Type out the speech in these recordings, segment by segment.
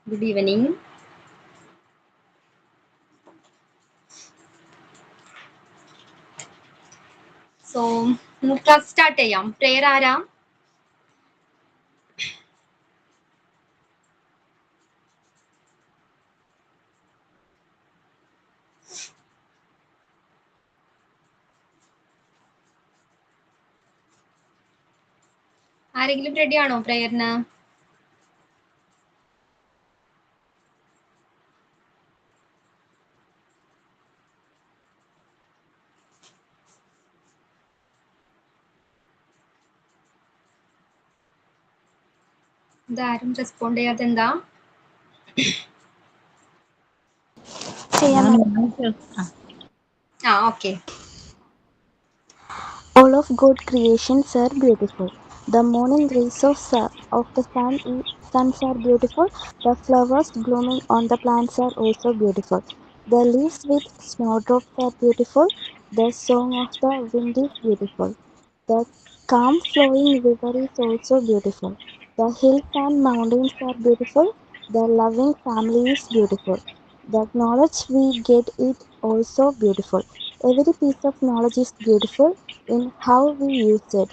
Good evening. So, class start ചെയ്യാം. Prayer ആരാ? ആരെങ്കിലും റെഡി ആണോ പ്രേയറിന്? ഇതാരും റെസ്പോണ്ട് ചെയ്യാതെ എന്താ? Okay. All of God's creations are beautiful. The morning rays of the suns are beautiful. The flowers blooming on the plants are also beautiful. The leaves with snowdrops are beautiful. The song of the wind is beautiful. The calm flowing river is also beautiful. The hills and mountains are beautiful. The loving family is beautiful. The knowledge we get is also beautiful. Every piece of knowledge is beautiful in how we use it.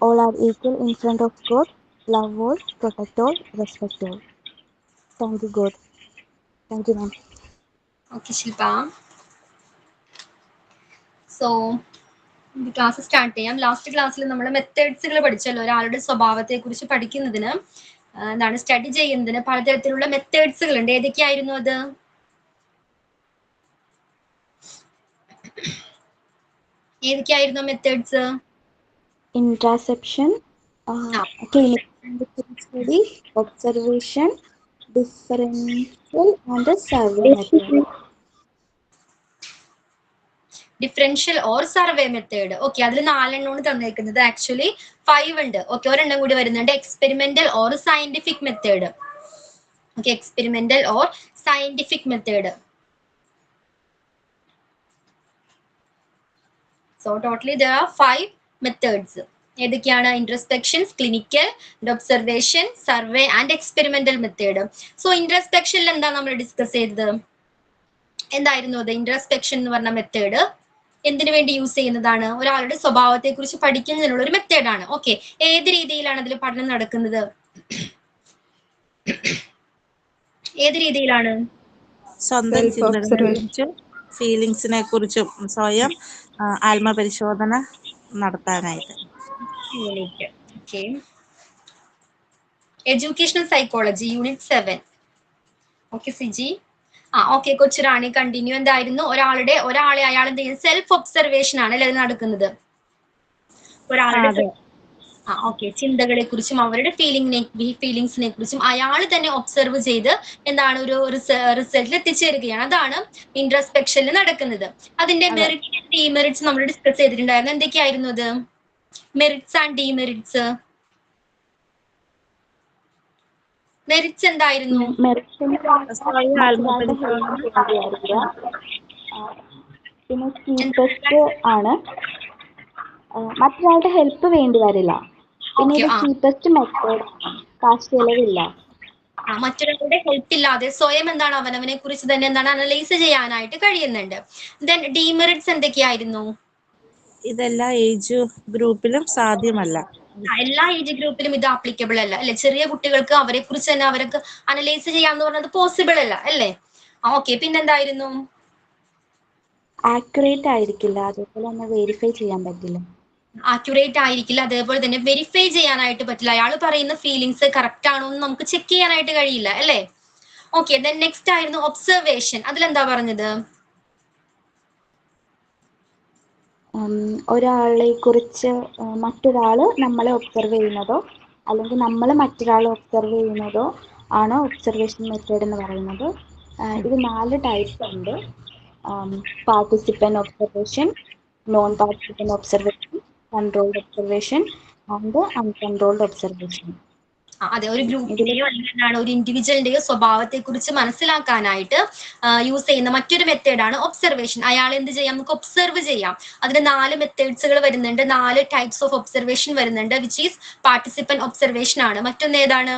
All are equal in front of God. Love all, protect all, respect all. Thank you, God. Thank you, ma'am. Okay, Shilpa. So, class start ചെയ്യാം. Last ക്ലാസ്സിൽ നമ്മൾ മെത്തേഡ്സുകൾ പഠിച്ചല്ലോ. ഒരാളുടെ സ്വഭാവത്തെ കുറിച്ച് പഠിക്കുന്നതിന് എന്താണ് study ചെയ്യുന്നതിന് പലതരത്തിലുള്ള മെത്തേഡ്സുകൾ ഉണ്ട്. ഏതൊക്കെയായിരുന്നു അത്? ഏതൊക്കെയായിരുന്നു methods? Introspection, clinical study, observation, differential, and the survey method. Differential or survey method. Okay, അതിൽ 4 എണ്ണമാണ് തന്നേക്കുന്നത്. ആക്ച്വലി 5 ഉണ്ട്. ഓക്കെ, ഒരെണ്ണം കൂടി വരുന്നുണ്ട്. Experimental or scientific method. Okay, experimental or scientific method. So totally there are 5 methods. ഏതൊക്കെയാണ്? Introspection, clinical, observation, survey and experimental method. So ഇൻട്രസ്പെക്ഷനിൽ എന്താ നമ്മൾ ഡിസ്കസ് ചെയ്തത്? എന്തായിരുന്നു അത്? ഇൻട്രസ്പെക്ഷൻ എന്ന് പറഞ്ഞ മെത്തേഡ് എന്തിനു വേണ്ടി യൂസ് ചെയ്യുന്നതാണ്? ഒരാളുടെ സ്വഭാവത്തെ കുറിച്ച് പഠിക്കുന്നതിനുള്ള ഒരു മെത്തേഡാണ്. ഓക്കെ, ഏത് രീതിയിലാണ് അതിൽ പഠനം നടക്കുന്നത്? ഏത് രീതിയിലാണ്? സ്വന്തം ചിന്തകളെ കുറിച്ചും ഫീലിങ്സിനെ കുറിച്ചും സ്വയം ആത്മപരിശോധന നടത്താനായിട്ട്. Okay, educational psychology unit 7. Okay Siji. Okay, Kochurani continue. എന്തായിരുന്നു? ഒരാളെ അയാൾ എന്ത് ചെയ്യുന്നത്? സെൽഫ് ഒബ്സർവേഷൻ ആണ് അല്ലെ നടക്കുന്നത്. ഒരാളുടെ ഓക്കെ, ചിന്തകളെ കുറിച്ചും അവരുടെ ഫീലിങ്സിനെ കുറിച്ചും അയാൾ തന്നെ ഒബ്സർവ് ചെയ്ത് എന്താണ് ഒരു റിസൾട്ടിൽ എത്തിച്ചേരുകയാണ്. അതാണ് ഇൻട്രസ്പെക്ഷനിൽ നടക്കുന്നത്. അതിന്റെ മെറിറ്റ്സ് ആൻഡ് ഡീമെറിറ്റ്സ് നമ്മൾ ഡിസ്കസ് ചെയ്തിട്ടുണ്ടായിരുന്നു. എന്തൊക്കെയായിരുന്നു അത്? Merits and demerits. മെറിറ്റ്സ് എന്തായിരുന്നു? പിന്നെ ചീപ്പസ്റ്റ് ആണ്, മറ്റൊരാളുടെ ഹെൽപ്പ് വേണ്ടി വരില്ല. പിന്നെ ഇത് ചീപ്പസ്റ്റ് മെത്തേഡ്, കാശ് ചെലവില്ല. മറ്റൊരാളുടെ ഹെൽപ്പ് ഇല്ലാതെ സ്വയം എന്താണ് അവനവനെ കുറിച്ച് തന്നെ എന്താണ് അനലൈസ് ചെയ്യാനായിട്ട് കഴിയുന്നുണ്ട്. ദെൻ ഡീമെറിറ്റ്സ് എന്തൊക്കെയായിരുന്നു? ഇതെല്ലാ ഏജ് ഗ്രൂപ്പിലും സാധ്യമല്ല. എല്ലാ ഏജ് ഗ്രൂപ്പിലും ഇത് ആപ്ലിക്കബിൾ അല്ല അല്ലെ. ചെറിയ കുട്ടികൾക്ക് അവരെ കുറിച്ച് തന്നെ അവർക്ക് അനലൈസ് ചെയ്യാന്ന് പറഞ്ഞത് പോസിബിൾ അല്ല അല്ലേ? ഓക്കെ, പിന്നെന്തായിരുന്നു? ആക്യുറേറ്റ് ആയിരിക്കില്ല, അതേപോലെ തന്നെ വെരിഫൈ ചെയ്യാൻ പറ്റില്ല. ആക്യുറേറ്റ് ആയിരിക്കില്ല, അതേപോലെ തന്നെ വെരിഫൈ ചെയ്യാനായിട്ട് പറ്റില്ല. അയാൾ പറയുന്ന ഫീലിങ്സ് കറക്റ്റ് ആണോ എന്ന് നമുക്ക് ചെക്ക് ചെയ്യാനായിട്ട് കഴിയില്ല അല്ലേ? ഓക്കെ, ദെൻ നെക്സ്റ്റ് ആയിരുന്നു ഒബ്സർവേഷൻ. അതിലെന്താ പറഞ്ഞത്? ഒരാളെ കുറിച്ച് മറ്റൊരാള് നമ്മളെ ഒബ്സർവ് ചെയ്യുന്നതോ അല്ലെങ്കിൽ നമ്മൾ മറ്റൊരാളെ ഒബ്സർവ് ചെയ്യുന്നതോ ആണ് ഒബ്സർവേഷൻ മെത്തേഡ് എന്ന് പറയുന്നത്. ഇത് 4 ടൈപ്സ് ഉണ്ട്: participant observation, non participant observation, controlled observation and uncontrolled observation. അതെ, ഒരു ഗ്രൂപ്പിന്റെയോ അല്ലെങ്കിൽ ഒരു ഇൻഡിവിജ്വലിന്റെയോ സ്വഭാവത്തെ കുറിച്ച് മനസ്സിലാക്കാനായിട്ട് യൂസ് ചെയ്യുന്ന മറ്റൊരു മെത്തേഡാണ് ഒബ്സർവേഷൻ. അയാൾ എന്ത് ചെയ്യാം? നമുക്ക് ഒബ്സർവ് ചെയ്യാം. അതിന് 4 മെത്തേഡ്സുകൾ വരുന്നുണ്ട്, 4 ടൈപ്സ് ഓഫ് ഒബ്സർവേഷൻ വരുന്നുണ്ട്. വിച്ച് ഈസ് പാർട്ടിസിപ്പന്റ് ഒബ്സർവേഷൻ ആണ്. മറ്റൊന്ന് ഏതാണ്?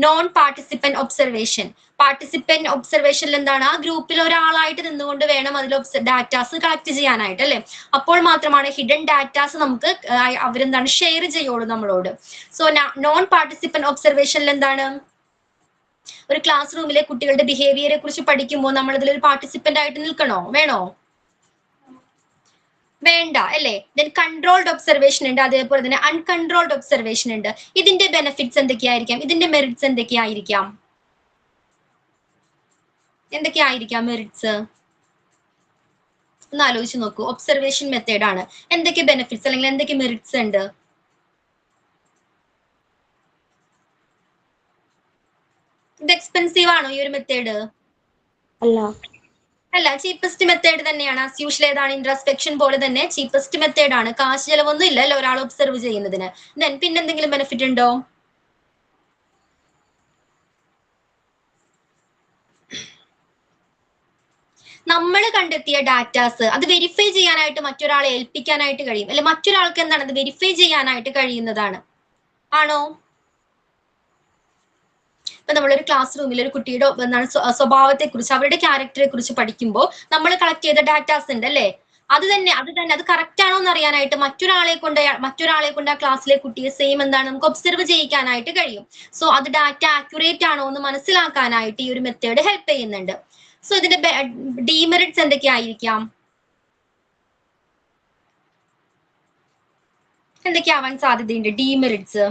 Non participant observation. പാർട്ടിസിപ്പന്റ് ഒബ്സർവേഷനിൽ എന്താണ്, ആ ഗ്രൂപ്പിൽ ഒരാളായിട്ട് നിന്നുകൊണ്ട് വേണം അതിൽ ഡാറ്റാസ് കളക്ട് ചെയ്യാനായിട്ട് അല്ലെ. അപ്പോൾ മാത്രമാണ് ഹിഡൻ ഡാറ്റാസ് നമുക്ക് അവരെന്താണ് ഷെയർ ചെയ്യുള്ളൂ നമ്മളോട്. സോ നോൺ പാർട്ടിസിപ്പന്റ് ഒബ്സർവേഷനിൽ എന്താണ്, ഒരു ക്ലാസ് റൂമിലെ കുട്ടികളുടെ ബിഹേവിയറെ കുറിച്ച് പഠിക്കുമ്പോൾ നമ്മൾ ഇതിലൊരു പാർട്ടിസിപ്പന്റ് ആയിട്ട് നിൽക്കണോ, വേണോ? വേണ്ട അല്ലേ. ദെൻ കൺട്രോൾഡ് ഒബ്സർവേഷൻ ഉണ്ട്, അതേപോലെ തന്നെ അൺകൺട്രോൾഡ് ഒബ്സർവേഷൻ ഉണ്ട്. ഇതിന്റെ ബെനിഫിറ്റ്സ് എന്തൊക്കെയായിരിക്കാം, ഇതിന്റെ മെറിറ്റ്സ് എന്തൊക്കെയായിരിക്കാം, എന്തൊക്കെയായിരിക്കാം മെറിറ്റ്സ് ഒന്ന് ആലോചിച്ച് നോക്കൂ. ഒബ്സർവേഷൻ മെത്തേഡ് ആണ്, എന്തൊക്കെ ബെനിഫിറ്റ്സ് അല്ലെങ്കിൽ എന്തൊക്കെ മെറിറ്റ്സ് ഉണ്ട്? ഇത് എക്സ്പെൻസീവ് ആണോ ഈ ഒരു മെത്തേഡ്? അല്ല, ചീപ്പസ്റ്റ് മെത്തേഡ് തന്നെയാണ്. ആസ് യൂഷ്വൽ ഏതാണ്, ഇൻട്രസ്പെക്ഷൻ പോലെ തന്നെ ചീപ്പസ്റ്റ് മെത്തേഡ് ആണ്. കാശ് ചെലവൊന്നും ഇല്ല അല്ലെ ഒരാൾ ഒബ്സർവ് ചെയ്യുന്നതിന്. ദെൻ പിന്നെ എന്തെങ്കിലും ബെനിഫിറ്റ് ഉണ്ടോ? നമ്മൾ കണ്ടെത്തിയ ഡാറ്റാസ് അത് വെരിഫൈ ചെയ്യാനായിട്ട് മറ്റൊരാളെ ഏൽപ്പിക്കാനായിട്ട് കഴിയും അല്ലെ. മറ്റൊരാൾക്ക് എന്താണ് അത് വെരിഫൈ ചെയ്യാനായിട്ട് കഴിയുന്നതാണ്, ആണോ? ഇപ്പൊ നമ്മളൊരു ക്ലാസ് റൂമിൽ ഒരു കുട്ടിയുടെ എന്താണ് സ്വഭാവത്തെ കുറിച്ച്, അവരുടെ ക്യാരക്ടറെ കുറിച്ച് പഠിക്കുമ്പോൾ നമ്മൾ കളക്ട് ചെയ്ത ഡാറ്റാസ് ഉണ്ട് അല്ലെ, അത് കറക്റ്റ് ആണോ എന്ന് അറിയാനായിട്ട് മറ്റൊരാളെ കൊണ്ട് ആ ക്ലാസ്സിലെ കുട്ടിയെ സെയിം എന്താണ് നമുക്ക് ഒബ്സർവ് ചെയ്യിക്കാനായിട്ട് കഴിയും. സോ അത് ഡാറ്റ ആക്യുറേറ്റ് ആണോ എന്ന് മനസ്സിലാക്കാനായിട്ട് ഈ ഒരു മെത്തേഡ് ഹെൽപ്പ് ചെയ്യുന്നുണ്ട്. സോ ഇതിന്റെ ഡീമെറിറ്റ്സ് എന്തൊക്കെയായിരിക്കാം, എന്തൊക്കെയാവാൻ സാധ്യതയുണ്ട് ഡീമെറിറ്റ്സ്?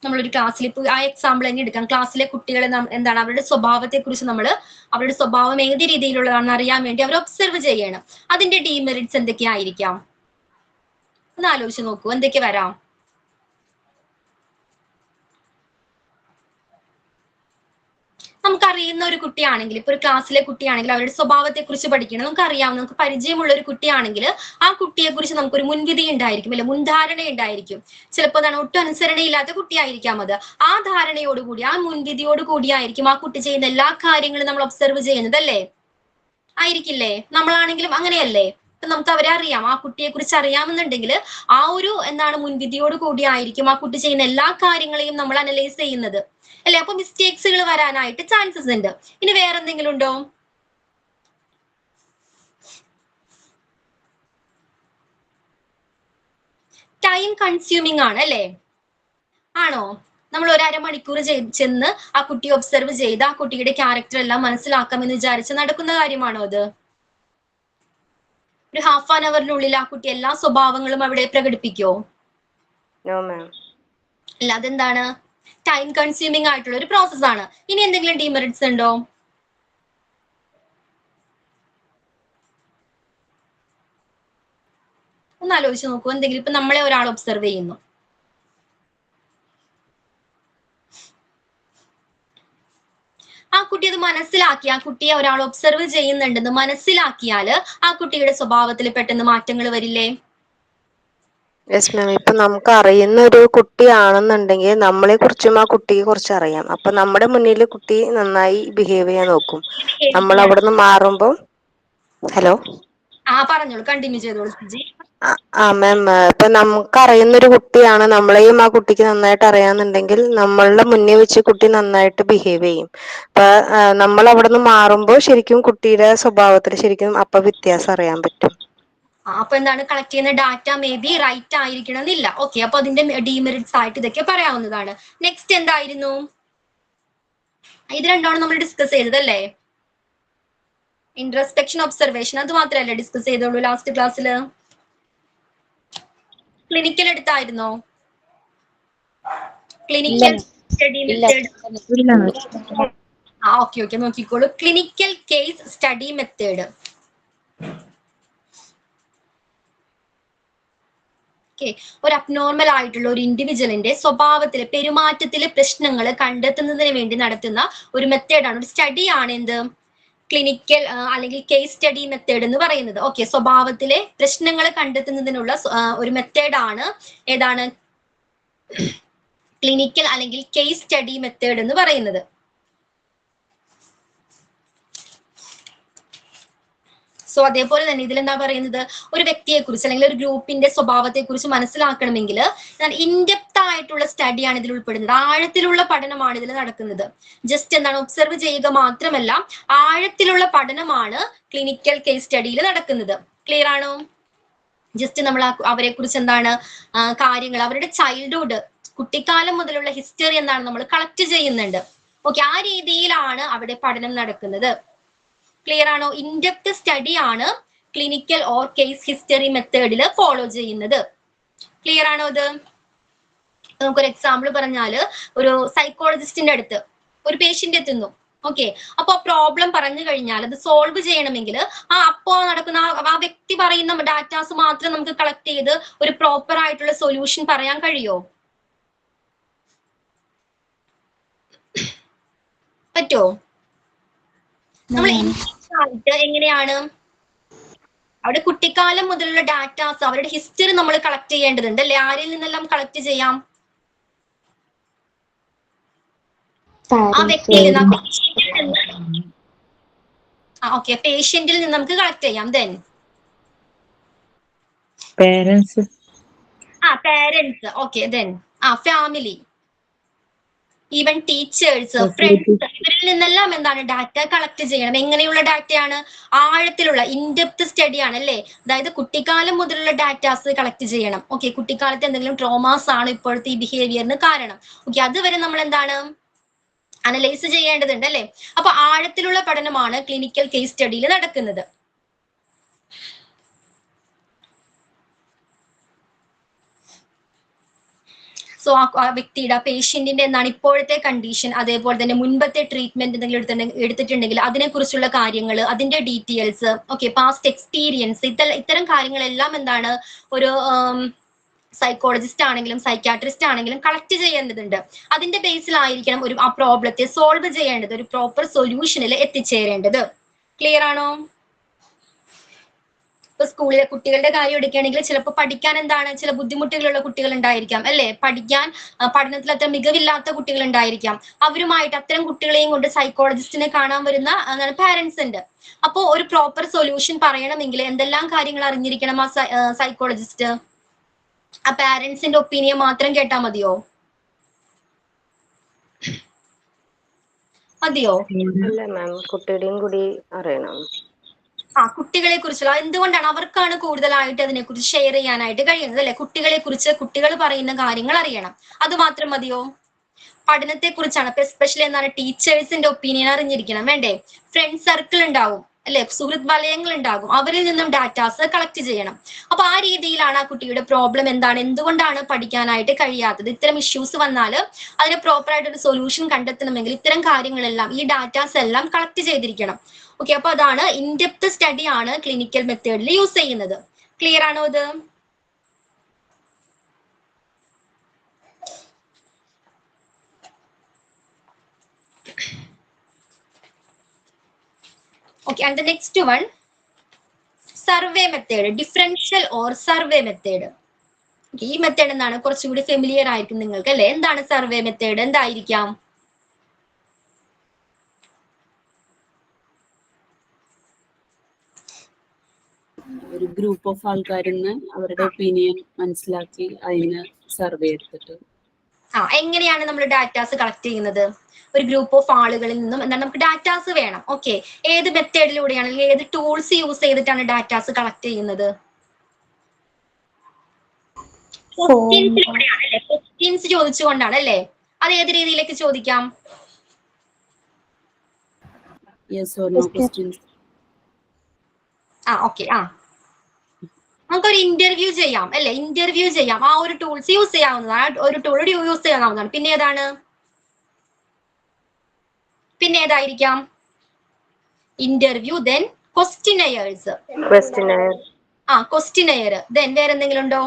നമ്മളൊരു ക്ലാസ്സിൽ ഇപ്പൊ ആ എക്സാമ്പിൾ തന്നെ എടുക്കാം. ക്ലാസ്സിലെ കുട്ടികളെ എന്താണ് അവരുടെ സ്വഭാവത്തെ കുറിച്ച് അവരുടെ സ്വഭാവം ഏത് രീതിയിലുള്ളതാണെന്ന് അറിയാൻ വേണ്ടി അവർ ഒബ്സർവ് ചെയ്യണം. അതിന്റെ ഡീമെറിറ്റ്സ് എന്തൊക്കെയായിരിക്കാം ഒന്ന് ആലോചിച്ച് നോക്കൂ, എന്തൊക്കെ വരാം? നമുക്കറിയുന്ന ഒരു കുട്ടിയാണെങ്കിൽ, ഇപ്പൊ ഒരു ക്ലാസ്സിലെ കുട്ടിയാണെങ്കിൽ അവരുടെ സ്വഭാവത്തെ കുറിച്ച് പഠിക്കണം, നമുക്കറിയാം, നമുക്ക് പരിചയമുള്ള ഒരു കുട്ടിയാണെങ്കിൽ ആ കുട്ടിയെ കുറിച്ച് നമുക്കൊരു മുൻവിധി ഉണ്ടായിരിക്കും അല്ലെ, മുൻധാരണ ഉണ്ടായിരിക്കും. ചിലപ്പോൾ എന്താണ് ഒട്ടും അനുസരണയില്ലാത്ത കുട്ടിയായിരിക്കാം അത്. ആ ധാരണയോടുകൂടി, ആ മുൻവിധിയോട് കൂടിയായിരിക്കും ആ കുട്ടി ചെയ്യുന്ന എല്ലാ കാര്യങ്ങളും നമ്മൾ ഒബ്സർവ് ചെയ്യുന്നത് അല്ലേ, ആയിരിക്കില്ലേ? നമ്മളാണെങ്കിലും അങ്ങനെയല്ലേ. ഇപ്പൊ നമുക്ക് അവരെ അറിയാം, ആ കുട്ടിയെ കുറിച്ച് അറിയാമെന്നുണ്ടെങ്കിൽ ആ ഒരു എന്താണ് മുൻവിധിയോട് കൂടിയായിരിക്കും ആ കുട്ടി ചെയ്യുന്ന എല്ലാ കാര്യങ്ങളെയും നമ്മൾ അനലൈസ് ചെയ്യുന്നത് അല്ലെ. അപ്പൊ മിസ്റ്റേക്സുകൾ വരാനായിട്ട് ചാൻസസ് ഉണ്ട്. ഇനി വേറെ എന്തെങ്കിലും ഉണ്ടോ? ടൈം കൺസ്യൂമിങ് ആണ് അല്ലേ, ആണോ? നമ്മൾ ഒരു അരമണിക്കൂർ ചെന്ന് ആ കുട്ടിയെ ഒബ്സർവ് ചെയ്ത് ആ കുട്ടിയുടെ ക്യാരക്ടർ എല്ലാം മനസ്സിലാക്കാമെന്ന് വിചാരിച്ച് നടക്കുന്ന കാര്യമാണോ അത്? ഒരു ഹാഫ് ആൻ അവറിനുള്ളിൽ ആ കുട്ടി എല്ലാ സ്വഭാവങ്ങളും അവിടെ പ്രകടിപ്പിക്കോ? അല്ല, അതെന്താണ്, ടൈം കൺസ്യൂമിങ് ആയിട്ടുള്ള ഒരു പ്രോസസ് ആണ്. ഇനി എന്തെങ്കിലും ഡീമെറിറ്റ്സ് ഉണ്ടോ? ഒന്ന് ആലോചിച്ച് നോക്കൂ. എന്തെങ്കിലും ഇപ്പൊ നമ്മളെ ഒരാൾ ഒബ്സർവ് ചെയ്യുന്നു, ആ കുട്ടി അത് മനസ്സിലാക്കി, ആ കുട്ടിയെ ഒരാൾ ഒബ്സർവ് ചെയ്യുന്നുണ്ടെന്ന് മനസ്സിലാക്കിയാല് ആ കുട്ടിയുടെ സ്വഭാവത്തിൽ പെട്ടെന്ന് മാറ്റങ്ങൾ വരില്ലേ? Yes ma'am. ഇപ്പൊ നമുക്ക് അറിയുന്ന ഒരു കുട്ടിയാണെന്നുണ്ടെങ്കിൽ നമ്മളെ കുറിച്ചും ആ കുട്ടിയെ കുറിച്ച് അറിയാം. അപ്പൊ നമ്മുടെ മുന്നിൽ കുട്ടി നന്നായി ബിഹേവ് ചെയ്യാൻ നോക്കും. നമ്മൾ അവിടുന്ന് മാറുമ്പോ ഹലോ പറഞ്ഞോളൂ, കണ്ടിന്യൂ ചെയ്തോളൂ സുജി. മാം, ഇപ്പൊ നമുക്ക് അറിയുന്ന ഒരു കുട്ടിയാണ്, നമ്മളെയും ആ കുട്ടിക്ക് നന്നായിട്ട് അറിയാന്നുണ്ടെങ്കിൽ നമ്മളുടെ മുന്നിൽ വെച്ച് കുട്ടി നന്നായിട്ട് ബിഹേവ് ചെയ്യും. അപ്പൊ നമ്മൾ അവിടുന്ന് മാറുമ്പോൾ ശരിക്കും കുട്ടിയുടെ സ്വഭാവത്തിൽ ശരിക്കും അപ്പൊ വ്യത്യാസം അറിയാൻ പറ്റും. അപ്പൊ എന്താണ്, കളക്ട് ചെയ്യുന്ന ഡാറ്റ മേ ബി റൈറ്റ് ആയിരിക്കണം എന്നില്ല. ഓക്കെ, അപ്പൊ അതിന്റെ ഡീമെറിറ്റ്സ് ആയിട്ട് ഇതൊക്കെ പറയാവുന്നതാണ്. നെക്സ്റ്റ് എന്തായിരുന്നു? ഇത് രണ്ടാണ് നമ്മൾ ഡിസ്കസ് ചെയ്തത് അല്ലേ. ഇൻട്രസ്പെക്ഷൻ ഒബ്സർവേഷൻ അത് മാത്രമല്ലേ ഡിസ്കസ് ചെയ്തോളൂ ലാസ്റ്റ് ക്ലാസ്സിൽ? ക്ലിനിക്കൽ എടുത്തായിരുന്നോ? ക്ലിനിക്കൽ സ്റ്റഡി മെത്തേഡ് ഓക്കെ നോക്കിക്കോളൂ. Clinical case study method. ഒരു അബ്നോർമൽ ആയിട്ടുള്ള ഒരു ഇൻഡിവിജ്വലിന്റെ സ്വഭാവത്തിലെ പെരുമാറ്റത്തിലെ പ്രശ്നങ്ങൾ കണ്ടെത്തുന്നതിന് വേണ്ടി നടത്തുന്ന ഒരു മെത്തേഡാണ്, ഒരു സ്റ്റഡിയാണ് എന്ത്, ക്ലിനിക്കൽ അല്ലെങ്കിൽ കേസ് സ്റ്റഡി മെത്തേഡ് എന്ന് പറയുന്നത്. ഓക്കെ, സ്വഭാവത്തിലെ പ്രശ്നങ്ങൾ കണ്ടെത്തുന്നതിനുള്ള ഒരു മെത്തേഡാണ് ഏതാണ്, ക്ലിനിക്കൽ അല്ലെങ്കിൽ കേസ് സ്റ്റഡി മെത്തേഡ് എന്ന് പറയുന്നത്. സോ അതേപോലെ തന്നെ ഇതിൽ എന്താ പറയുന്നത്, ഒരു വ്യക്തിയെ കുറിച്ച് അല്ലെങ്കിൽ ഒരു ഗ്രൂപ്പിന്റെ സ്വഭാവത്തെ കുറിച്ച് മനസ്സിലാക്കണമെങ്കിൽ ഇൻഡെപ്ത് ആയിട്ടുള്ള സ്റ്റഡിയാണ് ഇതിൽ ഉൾപ്പെടുന്നത്. ആഴത്തിലുള്ള പഠനമാണ് ഇതിൽ നടക്കുന്നത്. ജസ്റ്റ് എന്താണ് ഒബ്സർവ് ചെയ്യുക മാത്രമല്ല, ആഴത്തിലുള്ള പഠനമാണ് ക്ലിനിക്കൽ കേസ് സ്റ്റഡിയിൽ നടക്കുന്നത്. ക്ലിയർ ആണോ? ജസ്റ്റ് നമ്മൾ അവരെ കുറിച്ച് എന്താണ് കാര്യങ്ങൾ, അവരുടെ ചൈൽഡ്ഹുഡ്, കുട്ടിക്കാലം മുതലുള്ള ഹിസ്റ്ററി എന്താണ് നമ്മൾ കളക്ട് ചെയ്യുന്നുണ്ട്. ഓക്കെ, ആ രീതിയിലാണ് അവിടെ പഠനം നടക്കുന്നത്. ക്ലിയർ ആണോ? ഇൻഡെപ്ത് സ്റ്റഡി ആണ് ക്ലിനിക്കൽ ഓർ കേസ് ഹിസ്റ്ററി മെത്തേഡിൽ ഫോളോ ചെയ്യുന്നത്. ക്ലിയർ ആണോ ഇത്? നമുക്കൊരു എക്സാമ്പിൾ പറഞ്ഞാല്, ഒരു സൈക്കോളജിസ്റ്റിന്റെ അടുത്ത് ഒരു പേഷ്യന്റ് എത്തുന്നു. ഓക്കെ, അപ്പൊ പ്രോബ്ലം പറഞ്ഞു കഴിഞ്ഞാൽ അത് സോൾവ് ചെയ്യണമെങ്കിൽ അപ്പോ നടക്കുന്ന ആ വ്യക്തി പറയുന്ന ഡാറ്റാസ് മാത്രം നമുക്ക് കളക്ട് ചെയ്ത് ഒരു പ്രോപ്പർ ആയിട്ടുള്ള സൊല്യൂഷൻ പറയാൻ കഴിയോ? പറ്റോ? നമ്മൾ ആയിട്ട് എങ്ങനെയാണ് അവിടെ കുട്ടിക്കാലം മുതലുള്ള ഡാറ്റാസ്, അവരുടെ ഹിസ്റ്ററി നമ്മൾ കളക്ട് ചെയ്യേണ്ടതുണ്ട് അല്ലെ? ആരിൽ നിന്നെല്ലാം കളക്ട് ചെയ്യാം? ആ വ്യക്തിയിൽ നിന്ന്, ഓക്കെ, പേഷ്യന്റിൽ നിന്ന് നമുക്ക് കളക്ട് ചെയ്യാം. Then parents, parents, okay, then family, even teachers, friends, ഇവരിൽ നിന്നെല്ലാം എന്താണ് ഡാറ്റ കളക്ട് ചെയ്യണം. എങ്ങനെയുള്ള ഡാറ്റയാണ്? ആഴത്തിലുള്ള ഇൻഡെപ്ത് സ്റ്റഡിയാണ് അല്ലേ? അതായത് കുട്ടിക്കാലം മുതലുള്ള ഡാറ്റാസ് കളക്ട് ചെയ്യണം. ഓക്കെ, കുട്ടിക്കാലത്ത് എന്തെങ്കിലും ട്രോമാസ് ആണ് ഇപ്പോഴത്തെ ഈ ബിഹേവിയറിന് കാരണം. ഓക്കെ, അതുവരെ നമ്മൾ എന്താണ് അനലൈസ് ചെയ്യേണ്ടതുണ്ട് അല്ലെ? അപ്പൊ ആഴത്തിലുള്ള പഠനമാണ് ക്ലിനിക്കൽ കേസ് സ്റ്റഡിയിൽ നടക്കുന്നത്. സോ ആ വ്യക്തിയുടെ, പേഷ്യന്റിന്റെ എന്താണ് ഇപ്പോഴത്തെ കണ്ടീഷൻ, അതേപോലെ തന്നെ മുൻപത്തെ ട്രീറ്റ്മെന്റ് എന്തെങ്കിലും എടുത്തിട്ടുണ്ടെങ്കിൽ അതിനെക്കുറിച്ചുള്ള കാര്യങ്ങൾ, അതിന്റെ ഡീറ്റെയിൽസ്, ഓക്കെ, പാസ്റ്റ് എക്സ്പീരിയൻസ്, ഇത്തരം കാര്യങ്ങളെല്ലാം എന്താണ് ഒരു സൈക്കോളജിസ്റ്റ് ആണെങ്കിലും സൈക്യാട്രിസ്റ്റ് ആണെങ്കിലും കളക്ട് ചെയ്യേണ്ടതുണ്ട്. അതിന്റെ ബേസിലായിരിക്കണം ആ പ്രോബ്ലത്തെ സോൾവ് ചെയ്യേണ്ടത്, ഒരു പ്രോപ്പർ സൊല്യൂഷനിൽ എത്തിച്ചേരേണ്ടത്. ക്ലിയർ ആണോ? ഇപ്പൊ സ്കൂളിലെ കുട്ടികളുടെ കാര്യം എടുക്കുകയാണെങ്കിൽ ചിലപ്പോൾ പഠിക്കാൻ എന്താണ് ചില ബുദ്ധിമുട്ടുകളുള്ള കുട്ടികൾ ഉണ്ടായിരിക്കാം അല്ലെ? പഠനത്തിൽ അത്ര മികവില്ലാത്ത കുട്ടികൾ ഉണ്ടായിരിക്കാം. അവരുമായിട്ട് അത്തരം കുട്ടികളെയും കൊണ്ട് സൈക്കോളജിസ്റ്റിനെ കാണാൻ വരുന്ന പാരന്റ്സ് ഉണ്ട്. അപ്പോൾ ഒരു പ്രോപ്പർ സൊല്യൂഷൻ പറയണമെങ്കിൽ എന്തെല്ലാം കാര്യങ്ങൾ അറിഞ്ഞിരിക്കണം ആ സൈക്കോളജിസ്റ്റ്? ആ പാരന്റ്സിന്റെ ഒപ്പീനിയൻ മാത്രം കേട്ടാ മതിയോ? അല്ല മാം, കുട്ടിയുടെയും കൂടി അറിയണം. കുട്ടികളെ കുറിച്ചുള്ള, എന്തുകൊണ്ടാണ് അവർക്കാണ് കൂടുതലായിട്ട് അതിനെക്കുറിച്ച് ഷെയർ ചെയ്യാനായിട്ട് കഴിയുന്നത് അല്ലെ? കുട്ടികളെ കുറിച്ച് കുട്ടികൾ പറയുന്ന കാര്യങ്ങൾ അറിയണം. അത് മാത്രം മതിയോ? പഠനത്തെ കുറിച്ചാണ് ഇപ്പൊ എസ്പെഷ്യലി എന്താണ് ടീച്ചേഴ്സിന്റെ ഒപ്പീനിയൻ അറിഞ്ഞിരിക്കണം വേണ്ടേ? ഫ്രണ്ട് സർക്കിൾ ഉണ്ടാവും അല്ലെ? സുഹൃത്ത് വലയങ്ങൾ ഉണ്ടാകും, അവരിൽ നിന്നും ഡാറ്റാസ് കളക്ട് ചെയ്യണം. അപ്പൊ ആ രീതിയിലാണ് ആ കുട്ടിയുടെ പ്രോബ്ലം എന്താണ്, എന്തുകൊണ്ടാണ് പഠിക്കാനായിട്ട് കഴിയാത്തത്, ഇത്തരം ഇഷ്യൂസ് വന്നാൽ അതിന് പ്രോപ്പർ ആയിട്ട് ഒരു സൊല്യൂഷൻ കണ്ടെത്തണമെങ്കിൽ ഇത്തരം കാര്യങ്ങളെല്ലാം, ഈ ഡാറ്റാസ് എല്ലാം കളക്ട് ചെയ്തിരിക്കണം. ഓക്കെ, അപ്പൊ അതാണ് ഇൻഡെപ്ത് സ്റ്റഡി ആണ് ക്ലിനിക്കൽ മെത്തേഡിൽ യൂസ് ചെയ്യുന്നത്. ക്ലിയർ ആണോ ഇത്? Okay, and the next one, survey method, differential or survey method. Okay, ഈ മെത്തേഡ് എന്താണ് കുറച്ചുകൂടി ഫെമിലിയർ ആയിരിക്കും നിങ്ങൾക്ക് അല്ലെ? എന്താണ് സർവേ മെത്തേഡ്? എന്തായിരിക്കാം? ഒരു ഗ്രൂപ്പ് ഓഫ് ആൾക്കാരിൽ നിന്ന് അവരുടെ ഒപ്പീനിയൻ മനസ്സിലാക്കി അതിന് സർവേ എടുത്തിട്ട്. എങ്ങനെയാണ് നമ്മൾ ഡാറ്റാസ് കളക്ട് ചെയ്യുന്നത്? ഒരു ഗ്രൂപ്പ് ഓഫ് ആളുകളിൽ നിന്നും എന്താണ് നമുക്ക് ഡാറ്റാസ് വേണം. ഓക്കെ, ഏത് മെത്തേഡിലൂടെയാണ് അല്ലെങ്കിൽ ഏത് ടൂൾസ് യൂസ് ചെയ്തിട്ടാണ് ഡാറ്റാസ് കളക്ട് ചെയ്യുന്നത്? ക്വസ്റ്റ്യൻസിലൂടെയാണ് അല്ലെ? ക്വസ്റ്റ്യൻസ് ചോദിച്ചുകൊണ്ടാണ് അല്ലെ? അത് ഏത് രീതിയിലേക്ക് ചോദിക്കാം? Yes or no questions. Okay, നമുക്കൊരു ഇന്റർവ്യൂ ചെയ്യാം അല്ലെ? ഇന്റർവ്യൂ ചെയ്യാം. ആ ഒരു ടൂൾസ് യൂസ് ചെയ്യാവുന്നതാണ്, ഒരു ടൂൾ യൂസ് ചെയ്യാവുന്നതാണ്. പിന്നെ ഏതായിരിക്കാം? Interview, then questionnaires. Questionnaire, then വേറെ എന്തെങ്കിലും ഉണ്ടോ?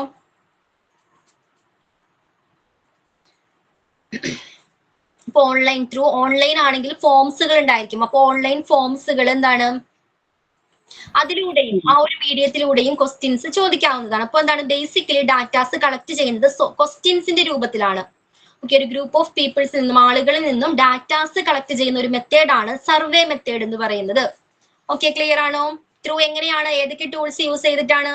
ഇപ്പൊ ഓൺലൈൻ ആണെങ്കിൽ ഫോംസുകൾ ഉണ്ടായിരിക്കും. അപ്പൊ ഓൺലൈൻ ഫോംസുകൾ എന്താണ്, അതിലൂടെയും ആ ഒരു മീഡിയത്തിലൂടെയും ക്വസ്റ്റ്യൻസ് ചോദിക്കാവുന്നതാണ്. അപ്പൊ എന്താണ് ബേസിക്കലി ഡാറ്റാസ് കളക്ട് ചെയ്യുന്നത് ക്വസ്റ്റ്യൻസിന്റെ രൂപത്തിലാണ്. ഓക്കെ, ഒരു ഗ്രൂപ്പ് ഓഫ് പീപ്പിൾസിൽ നിന്നും, ആളുകളിൽ നിന്നും ഡാറ്റാസ് കളക്ട് ചെയ്യുന്ന ഒരു മെത്തേഡാണ് സർവേ മെത്തേഡ് എന്ന് പറയുന്നത്. ഓക്കെ, ക്ലിയർ ആണോ? ത്രൂ എങ്ങനെയാണ്, ഏതൊക്കെ ടൂൾസ് യൂസ് ചെയ്തിട്ടാണ്?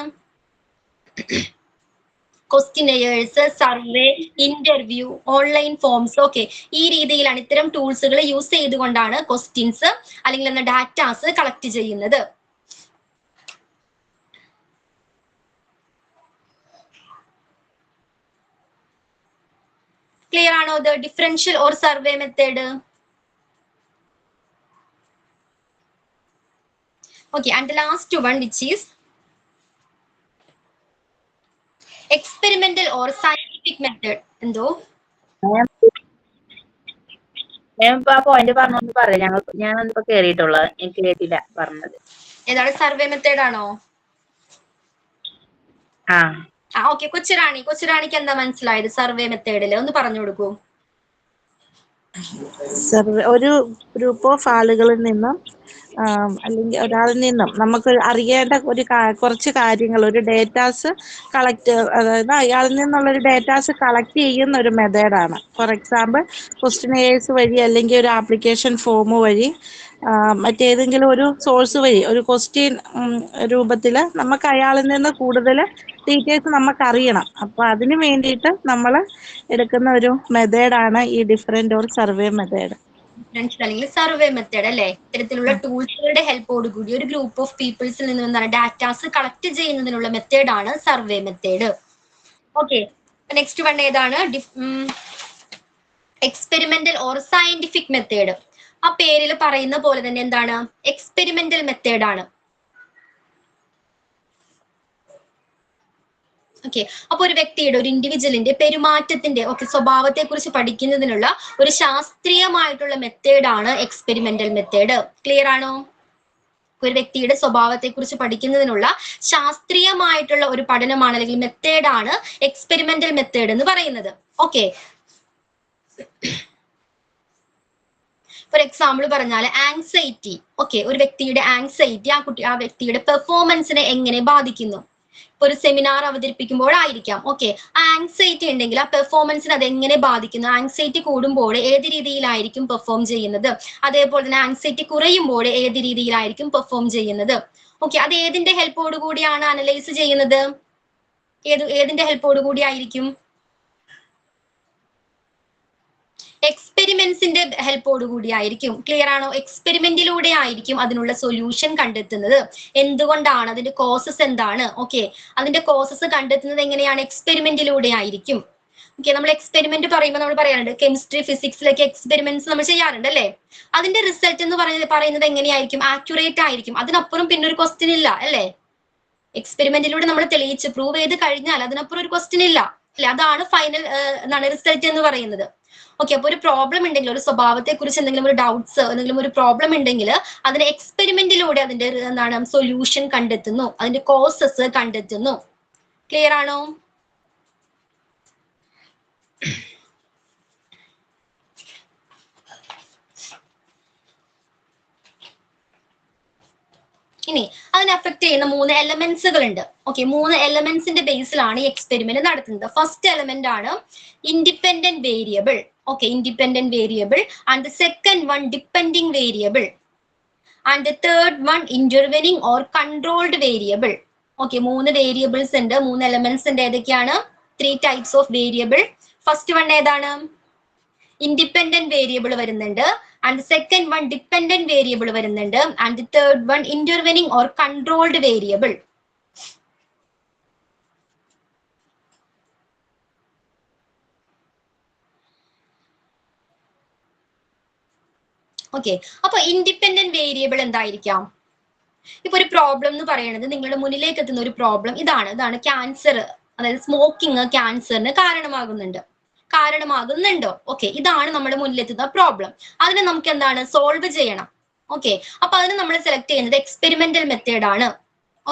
Questionnaires, survey, interview, online forms. Okay, ഈ രീതിയിലാണ്, ഇത്തരം ടൂൾസുകൾ യൂസ് ചെയ്തുകൊണ്ടാണ് ക്വസ്റ്റ്യൻസ് അല്ലെങ്കിൽ ഡാറ്റാസ് കളക്ട് ചെയ്യുന്നത്. ക്ലിയർ ആണോ? The differential or survey method. Okay, and the last one, which is experimental or scientific method. എന്തോ ഞാനിപ്പോ ആ പോയിന്റ് പറഞ്ഞൊന്ന് പറയാം. ഞാനൊന്നിപ്പോ കേറിയിട്ടുള്ളത്, എനിക്ക് കേട്ടില്ല പറഞ്ഞത്. ഏതാണ്? സർവേ മെത്തേഡ് ആണോ? ആ ഓക്കെ. കൊച്ചുറാണിക്ക് എന്താ മനസ്സിലായത് സർവേ മെത്തേഡില്? ഒന്ന് പറഞ്ഞു കൊടുക്കൂ. സർവേ ഒരു ഗ്രൂപ്പ് ഓഫ് ആളുകളിൽ നിന്നും അല്ലെങ്കിൽ ഒരാളിൽ നിന്നും നമുക്ക് അറിയേണ്ട കുറച്ച് കാര്യങ്ങൾ, ഒരു ഡേറ്റാസ് കളക്ട്, അതായത് അയാളിൽ നിന്നുള്ള ഒരു ഡേറ്റാസ് കളക്ട് ചെയ്യുന്ന ഒരു മെത്തേഡാണ്. ഫോർ എക്സാമ്പിൾ ക്വസ്റ്റിനെയേഴ്സ് വഴി, അല്ലെങ്കിൽ ഒരു ആപ്ലിക്കേഷൻ ഫോം വഴി, മറ്റേതെങ്കിലും ഒരു സോഴ്സ് വഴി, ഒരു ക്വസ്റ്റ്യൻ രൂപത്തിൽ നമുക്ക് അയാളിൽ നിന്ന് കൂടുതൽ ഡീറ്റെയിൽസ് നമുക്കറിയണം. അപ്പോൾ അതിന് വേണ്ടിയിട്ട് നമ്മൾ എടുക്കുന്ന ഒരു മെത്തേഡാണ് ഈ ഡിഫറൻറ്റ് ഓർ സർവേ മെത്തേഡ്. അല്ലെങ്കിൽ സർവേ മെത്തേഡ് അല്ലെ? ഇത്തരത്തിലുള്ള ടൂൾസുകളുടെ ഹെൽപ്പോട് കൂടി ഒരു ഗ്രൂപ്പ് ഓഫ് പീപ്പിൾസിൽ നിന്ന് എന്താണ് ഡാറ്റാസ് കളക്ട് ചെയ്യുന്നതിനുള്ള മെത്തേഡാണ് survey method. Okay, next one ഏതാണ്? Experimental or scientific method. ആ പേരിൽ പറയുന്ന പോലെ തന്നെ എന്താണ്? എക്സ്പെരിമെന്റൽ മെത്തേഡ് ആണ്. ഓക്കെ, അപ്പൊ ഒരു വ്യക്തിയുടെ, ഒരു ഇൻഡിവിജ്വലിന്റെ പെരുമാറ്റത്തിന്റെ സ്വഭാവത്തെ കുറിച്ച് പഠിക്കുന്നതിനുള്ള ഒരു ശാസ്ത്രീയമായിട്ടുള്ള മെത്തേഡാണ് എക്സ്പെരിമെന്റൽ മെത്തേഡ്. ക്ലിയർ ആണോ? ഒരു വ്യക്തിയുടെ സ്വഭാവത്തെ കുറിച്ച് പഠിക്കുന്നതിനുള്ള ശാസ്ത്രീയമായിട്ടുള്ള ഒരു പഠനമാണ് അല്ലെങ്കിൽ മെത്തേഡാണ് എക്സ്പെരിമെന്റൽ മെത്തേഡ് എന്ന് പറയുന്നത്. ഓക്കെ, ഫോർ എക്സാമ്പിൾ പറഞ്ഞാൽ ആങ്സൈറ്റി. ഓക്കെ, ഒരു വ്യക്തിയുടെ ആങ്സൈറ്റി ആ വ്യക്തിയുടെ പെർഫോമൻസിനെ എങ്ങനെ ബാധിക്കുന്നു? ഇപ്പൊ ഒരു സെമിനാർ അവതരിപ്പിക്കുമ്പോഴായിരിക്കാം. ഓക്കെ, ആ ആങ്സൈറ്റി ഉണ്ടെങ്കിൽ ആ പെർഫോമൻസിന് അത് എങ്ങനെ ബാധിക്കുന്നു? ആങ്സൈറ്റി കൂടുമ്പോൾ ഏത് രീതിയിലായിരിക്കും പെർഫോം ചെയ്യുന്നത്? അതേപോലെ തന്നെ ആങ്സൈറ്റി കുറയുമ്പോൾ ഏത് രീതിയിലായിരിക്കും പെർഫോം ചെയ്യുന്നത്? ഓക്കെ, അത് ഏതിന്റെ ഹെൽപ്പോട് കൂടിയാണ് അനലൈസ് ചെയ്യുന്നത്? ഏതിന്റെ ഹെൽപ്പോട് കൂടി ആയിരിക്കും? എക്സ്പെരിമെന്റ്സിന്റെ ഹെൽപ്പോട് കൂടിയായിരിക്കും. ക്ലിയർ ആണോ? എക്സ്പെരിമെന്റിലൂടെ ആയിരിക്കും അതിനുള്ള സൊല്യൂഷൻ കണ്ടെത്തുന്നത്. എന്തുകൊണ്ടാണ്? അതിന്റെ കോസസ് എന്താണ്? ഓക്കെ, അതിന്റെ കോസസ് കണ്ടെത്തുന്നത് എങ്ങനെയാണ്? എക്സ്പെരിമെന്റിലൂടെ ആയിരിക്കും. ഓക്കെ, നമ്മൾ എക്സ്പെരിമെന്റ് പറയുമ്പോൾ നമ്മൾ പറയാറുണ്ട്, കെമിസ്ട്രി, ഫിസിക്സിലൊക്കെ എക്സ്പെരിമെന്റ്സ് നമ്മൾ ചെയ്യാറുണ്ട് അല്ലെ? അതിന്റെ റിസൾട്ട് എന്ന് പറയുന്നത് എങ്ങനെയായിരിക്കും? ആക്യുറേറ്റ് ആയിരിക്കും. അതിനപ്പുറം പിന്നെ ഒരു ക്വസ്റ്റ്യൻ ഇല്ല അല്ലെ? എക്സ്പെരിമെന്റിലൂടെ നമ്മൾ തെളിയിച്ച് പ്രൂവ് ചെയ്ത് കഴിഞ്ഞാൽ അതിനപ്പുറം ഒരു ക്വസ്റ്റ്യൻ ഇല്ല അല്ലെ? അതാണ് ഫൈനൽ റിസൾട്ട് എന്ന് പറയുന്നത്. ഓക്കെ, അപ്പൊ ഒരു പ്രോബ്ലം ഉണ്ടെങ്കിൽ, ഒരു സ്വഭാവത്തെ കുറിച്ച് എന്തെങ്കിലും ഒരു ഡൗട്ട്സ്, എന്തെങ്കിലും ഒരു പ്രോബ്ലം ഉണ്ടെങ്കിൽ അതിന് എക്സ്പെരിമെന്റിലൂടെ അതിന്റെ സൊല്യൂഷൻ കണ്ടെത്തുന്നു, അതിന്റെ കോസസ് കണ്ടെത്തുന്നു. ക്ലിയർ ആണോ? ഇനി അതിനെ അഫക്ട് ചെയ്യുന്ന 3 എലമെന്റ്സുകൾ ഉണ്ട്. ഓക്കെ, 3 എലമെന്റ്സിന്റെ ബേസിലാണ് ഈ എക്സ്പെരിമെന്റ് നടത്തുന്നത്. ഫസ്റ്റ് എലമെന്റ് ആണ് independent variable. Okay, independent variable. And the second one depending variable. And the third one intervening or controlled variable. Okay, 3 variables ഉണ്ട്, 3 എലമെന്റ്സ് ഉണ്ട്. ഏതൊക്കെയാണ്? 3 types of variable. First one ഏതാണ്? Independent variable വരുന്നുണ്ട്. And second one dependent variable വരുന്നുണ്ട്. And third one intervening or controlled variable. Okay, അപ്പൊ independent variable എന്തായിരിക്കാം? ഇപ്പൊ ഒരു പ്രോബ്ലം എന്ന് പറയുന്നത്, നിങ്ങളുടെ മുന്നിലേക്ക് എത്തുന്ന ഒരു പ്രോബ്ലം ഇതാണ് ക്യാൻസർ, അതായത് സ്മോക്കിംഗ് ക്യാൻസറിന് കാരണമാകുന്നുണ്ടോ? ഓക്കെ, ഇതാണ് നമ്മുടെ മുന്നിലെത്തുന്ന പ്രോബ്ലം. അതിനെ നമുക്ക് എന്താണ് സോൾവ് ചെയ്യണം. ഓക്കെ, അപ്പൊ അതിന് നമ്മൾ സെലക്ട് ചെയ്യുന്നത് എക്സ്പെരിമെന്റൽ മെത്തേഡ് ആണ്.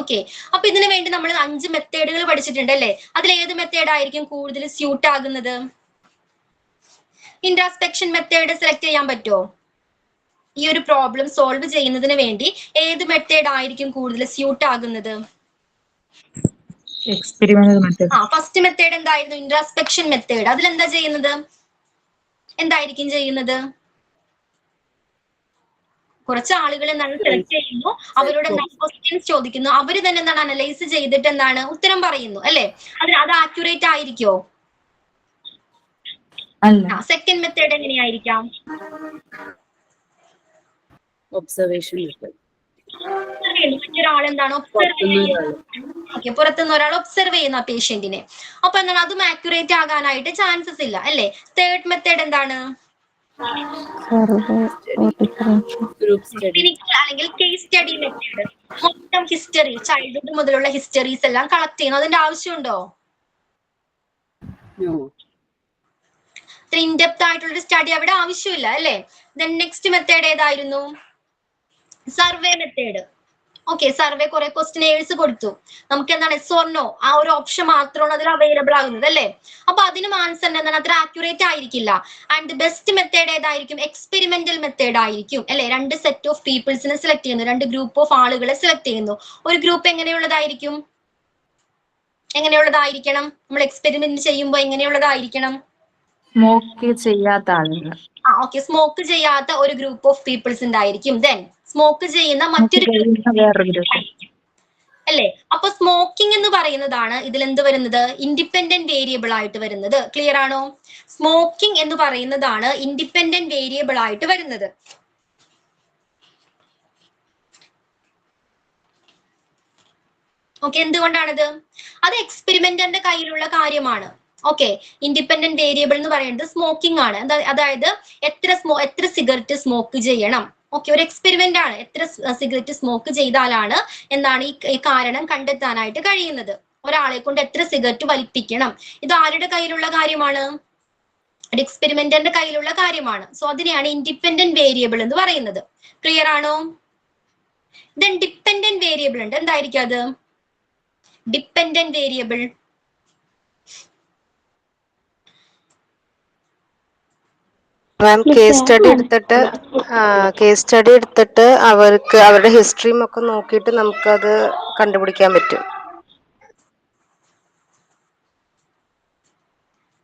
ഓക്കെ, അപ്പൊ ഇതിനു വേണ്ടി നമ്മൾ 5 മെത്തേഡുകൾ പഠിച്ചിട്ടുണ്ട് അല്ലെ? അതിൽ ഏത് മെത്തേഡ് ആയിരിക്കും കൂടുതൽ സ്യൂട്ട് ആകുന്നത്? ഇൻട്രാസ്പെക്ഷൻ മെത്തേഡ് സെലക്ട് ചെയ്യാൻ പറ്റുമോ? ഈ ഒരു പ്രോബ്ലം സോൾവ് ചെയ്യുന്നതിന് വേണ്ടി ഏത് മെത്തേഡ് ആയിരിക്കും കൂടുതൽ സ്യൂട്ട് ആകുന്നത്? Experimental method. ഫസ്റ്റ് മെത്തേഡ് എന്തായിരുന്നു? ഇൻട്രാസ്പെക്ഷൻ മെത്തേഡ്. അതിലെന്താ ചെയ്യുന്നത്? എന്തായിരിക്കും ചെയ്യുന്നത്? കുറച്ച് ആളുകൾ എന്താണ് സെലക്ട് ചെയ്യുന്നു, അവരോട് എന്താണ് ക്വസ്റ്റ്യൻസ് ചോദിക്കുന്നു, അവര് തന്നെ എന്താണ് അനലൈസ് ചെയ്തിട്ട് എന്താണ് ഉത്തരം പറയുന്നു അല്ലെ? അത് ആക്യുറേറ്റ് ആയിരിക്കോ? സെക്കൻഡ് മെത്തേഡ് എങ്ങനെയായിരിക്കാം? Observation method. മറ്റൊരാൾ എന്താണ് ഒബ്സർവ് ചെയ്യുന്നത്? ഓക്കെ, പുറത്തുനിന്ന് ഒരാൾ ഒബ്സർവ് ചെയ്യുന്ന പേഷ്യന്റിനെ. അപ്പൊ എന്താണ് അതും ആക്യുറേറ്റ് ആകാനായിട്ട് ചാൻസസ് ഇല്ല അല്ലെ? തേർഡ് മെത്തേഡ് എന്താണ്? ഗ്രൂപ്പ് സ്റ്റഡി അല്ലെങ്കിൽ കേസ് സ്റ്റഡി മെത്തേഡ്. മൊത്തം ഹിസ്റ്ററി, ചൈൽഡ്ഹുഡ് മുതലുള്ള ഹിസ്റ്ററീസ് എല്ലാം കളക്ട് ചെയ്യുന്നു. അതിന്റെ ആവശ്യമുണ്ടോ? ഇൻ ഡെപ്ത് ആയിട്ടുള്ള സ്റ്റഡി അവിടെ ആവശ്യമില്ല അല്ലെ? ദെൻ നെക്സ്റ്റ് മെത്തേഡ് ഏതായിരുന്നു? Survey method. ഓക്കെ, സർവേ കുറെ ക്വസ്റ്റ്യനേഴ്സ് കൊടുത്തു, നമുക്ക് എന്താണ് yes or no ആ ഒരു ഓപ്ഷൻ മാത്രമാണ് അതിൽ അവൈലബിൾ ആകുന്നത് അല്ലെ? അപ്പൊ അതിനും ആൻസർ എന്താണ് അത്ര ആക്യുറേറ്റ് ആയിരിക്കില്ല. ആൻഡ് ബെസ്റ്റ് മെത്തേഡ് ഏതായിരിക്കും? എക്സ്പെരിമെന്റൽ മെത്തേഡ് ആയിരിക്കും അല്ലെ? രണ്ട് സെറ്റ് ഓഫ് പീപ്പിൾസിനെ സെലക്ട് ചെയ്യുന്നു, രണ്ട് ഗ്രൂപ്പ് ഓഫ് ആളുകളെ സെലക്ട് ചെയ്യുന്നു. ഒരു ഗ്രൂപ്പ് എങ്ങനെയുള്ളതായിരിക്കും? എങ്ങനെയുള്ളതായിരിക്കണം? നമ്മൾ എക്സ്പെരിമെന്റ് ചെയ്യുമ്പോൾ എങ്ങനെയുള്ളതായിരിക്കണം? സ്മോക്ക് ചെയ്യാത്ത ആളുകൾ. ഓക്കെ, സ്മോക്ക് ചെയ്യാത്ത ഒരു ഗ്രൂപ്പ് ഓഫ് പീപ്പിൾസ് ഉണ്ടായിരിക്കും. ദെൻ സ്മോക്ക് ചെയ്യുന്ന മറ്റൊരു അല്ലേ? അപ്പൊ സ്മോക്കിംഗ് എന്ന് പറയുന്നതാണ് ഇതിൽ എന്ത് വരുന്നത്? ഇൻഡിപെൻഡന്റ് വേരിയബിൾ ആയിട്ട് വരുന്നത്. ക്ലിയർ ആണോ? സ്മോക്കിംഗ് എന്ന് പറയുന്നതാണ് ഇൻഡിപെൻഡന്റ് വേരിയബിൾ ആയിട്ട് വരുന്നത്. ഓക്കെ, എന്തുകൊണ്ടാണത്? അത് എക്സ്പെരിമെന്ററിന്റെ കയ്യിലുള്ള കാര്യമാണ്. ഓക്കെ, ഇൻഡിപെൻഡന്റ് വേരിയബിൾ എന്ന് പറയുന്നത് സ്മോക്കിംഗ് ആണ്. അതായത് എത്ര സിഗരറ്റ് സ്മോക്ക് ചെയ്യണം. ഓക്കെ, ഒരു എക്സ്പെരിമെന്റ് ആണ്. എത്ര സിഗരറ്റ് സ്മോക്ക് ചെയ്താലാണ് എന്താണ് ഈ കാരണം കണ്ടെത്താനായിട്ട് കഴിയുന്നത്. ഒരാളെ കൊണ്ട് എത്ര സിഗരറ്റ് വലിപ്പിക്കണം, ഇത് ആരുടെ കയ്യിലുള്ള കാര്യമാണ്? ഒരു എക്സ്പെരിമെന്ററിന്റെ കയ്യിലുള്ള കാര്യമാണ്. സോ അതിനെയാണ് ഇൻഡിപെൻഡന്റ് വേരിയബിൾ എന്ന് പറയുന്നത്. ക്ലിയർ ആണോ? ദെൻ ഡിപെൻഡന്റ് വേരിയബിൾ ഉണ്ട്. എന്തായിരിക്കും അത്? ഡിപെൻഡന്റ് വേരിയബിൾ മാം കേസ് സ്റ്റഡി എടുത്തിട്ട് അവർക്ക് അവരുടെ ഹിസ്റ്ററിയും ഒക്കെ നോക്കിയിട്ട് നമുക്കത് കണ്ടുപിടിക്കാൻ പറ്റും.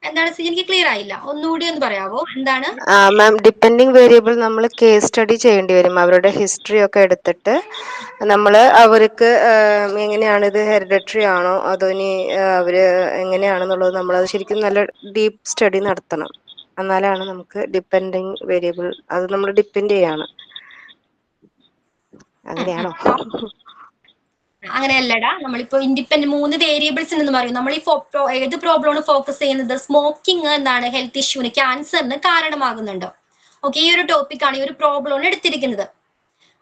എന്താണ്? എനിക്ക് ക്ലിയർ ആയില്ല, ഒന്നുകൂടി ഒന്ന് പറയാവോ എന്താണ്? മാം ഡിപ്പെൻഡിങ് വേരിയബിൾ നമ്മൾ കേസ് സ്റ്റഡി ചെയ്യേണ്ടി വരും. അവരുടെ ഹിസ്റ്ററി ഒക്കെ എടുത്തിട്ട് നമ്മൾ അവർക്ക് എങ്ങനെയാണ് ഇത് ഹെറിഡിറ്ററി ആണോ അതോ ഇനി അവര് എങ്ങനെയാണെന്നുള്ളത് നമ്മളത് ശരിക്കും നല്ല ഡീപ്പ് സ്റ്റഡി നടത്തണം. എന്നാലാണ് നമുക്ക് ഡിപ്പെൻഡിങ് വേരിയബിൾ അത് നമ്മൾ ഡിപ്പെൻഡ് ചെയ്യാണ്. അങ്ങനെയാണോ? അങ്ങനെയല്ലടാ, നമ്മളിപ്പോ ഇൻഡിപെൻഡന്റ് 3 വേരിയബിൾസ് എന്ന് പറയും. നമ്മൾ ഈ ഏത് പ്രോബ്ലമാണ് ഫോക്കസ് ചെയ്യുന്നത്? സ്മോക്കിംഗ് എന്താണ് ഹെൽത്ത് ഇഷ്യൂന്, ക്യാൻസറിന് കാരണമാകുന്നുണ്ടോ? ഓക്കെ, ഈ ഒരു ടോപ്പിക്കാണ്, ഈ ഒരു പ്രോബ്ലമാണ് എടുത്തിരിക്കുന്നത്.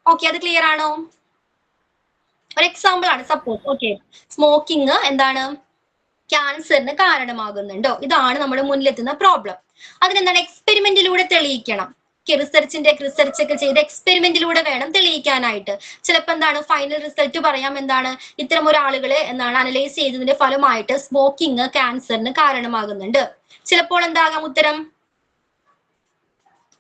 ഓക്കെ, അത് ക്ലിയർ ആണോ? ഒരു എക്സാമ്പിൾ ആണ്. സപ്പോസ് ഓക്കെ, സ്മോക്കിംഗ് എന്താണ് ക്യാൻസറിന് കാരണമാകുന്നുണ്ടോ? ഇതാണ് നമ്മുടെ മുന്നിലെത്തുന്ന പ്രോബ്ലം. അതിനെന്താണ് എക്സ്പെരിമെന്റിലൂടെ തെളിയിക്കണം. റിസർച്ച് ഒക്കെ ചെയ്ത് എക്സ്പെരിമെന്റിലൂടെ വേണം തെളിയിക്കാനായിട്ട്. ചിലപ്പോൾ എന്താണ് ഫൈനൽ റിസൾട്ട് പറയാം, എന്താണ് ഇത്തരം ഒരാളുകളെ എന്താണ് അനലൈസ് ചെയ്തതിന്റെ ഫലമായിട്ട് സ്മോക്കിംഗ് ക്യാൻസറിന് കാരണമാകുന്നുണ്ട്. ചിലപ്പോൾ എന്താകാം ഉത്തരം?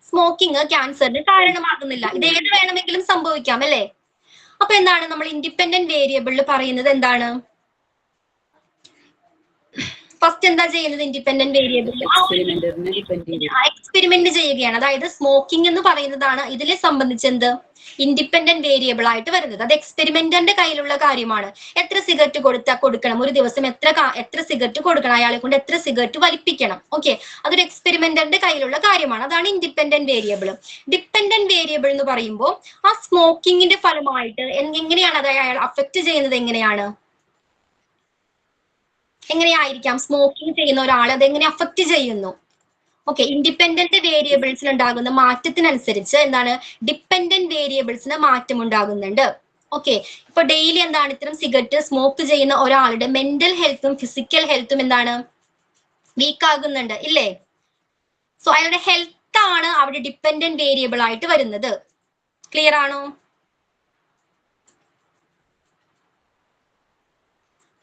സ്മോക്കിംഗ് ക്യാൻസറിന് കാരണമാകുന്നില്ല. ഇത് ഏത് വേണമെങ്കിലും സംഭവിക്കാം അല്ലേ? അപ്പൊ എന്താണ് നമ്മൾ ഇൻഡിപെൻഡന്റ് വേരിയബിളിൽ പറയുന്നത്? എന്താണ് ഫസ്റ്റ് എന്താ ചെയ്യുന്നത്? ഇൻഡിപെൻഡന്റ് വേരിയബിൾ എക്സ്പെരിമെന്റ് ചെയ്യുകയാണ്. അതായത് സ്മോക്കിംഗ് എന്ന് പറയുന്നതാണ് ഇതിനെ സംബന്ധിച്ച് എന്ത് ഇൻഡിപെൻഡന്റ് വേരിയബിൾ ആയിട്ട് വരുന്നത്. അത് എക്സ്പെരിമെന്റിന്റെ കയ്യിലുള്ള കാര്യമാണ്. എത്ര സിഗരറ്റ് കൊടുക്കണം, ഒരു ദിവസം എത്ര സിഗരറ്റ് കൊടുക്കണം, അയാളെ കൊണ്ട് എത്ര സിഗരറ്റ് വലിപ്പിക്കണം. ഓക്കെ, അതൊരു എക്സ്പെരിമെന്റിന്റെ കയ്യിലുള്ള കാര്യമാണ്. അതാണ് ഇൻഡിപെൻഡന്റ് വേരിയബിൾ. ഡിപെൻഡന്റ് വേരിയബിൾ എന്ന് പറയുമ്പോൾ ആ സ്മോക്കിങ്ങിന്റെ ഫലമായിട്ട് എങ്ങനെയാണ് അത് അയാൾ അഫക്ട് ചെയ്യുന്നത്? എങ്ങനെയായിരിക്കാം സ്മോക്കിംഗ് ചെയ്യുന്ന ഒരാളെ അതെങ്ങനെ അഫക്ട് ചെയ്യുന്നു? ഓക്കെ, ഇൻഡിപെൻഡന്റ് വേരിയബിൾസിൽ ഉണ്ടാകുന്ന മാറ്റത്തിനനുസരിച്ച് എന്താണ് ഡിപെൻഡന്റ് വേരിയബിൾസിന് മാറ്റം ഉണ്ടാകുന്നുണ്ട്. ഓക്കെ, ഇപ്പൊ ഡെയിലി എന്താണ് ഇത്തരം സിഗരറ്റ് സ്മോക്ക് ചെയ്യുന്ന ഒരാളുടെ മെന്റൽ ഹെൽത്തും ഫിസിക്കൽ ഹെൽത്തും എന്താണ് വീക്ക് ആകുന്നുണ്ട് ഇല്ലേ? സോ അയാളുടെ ഹെൽത്ത് ആണ് അവിടെ ഡിപെൻഡന്റ് വേരിയബിൾ ആയിട്ട് വരുന്നത്. ക്ലിയർ ആണോ?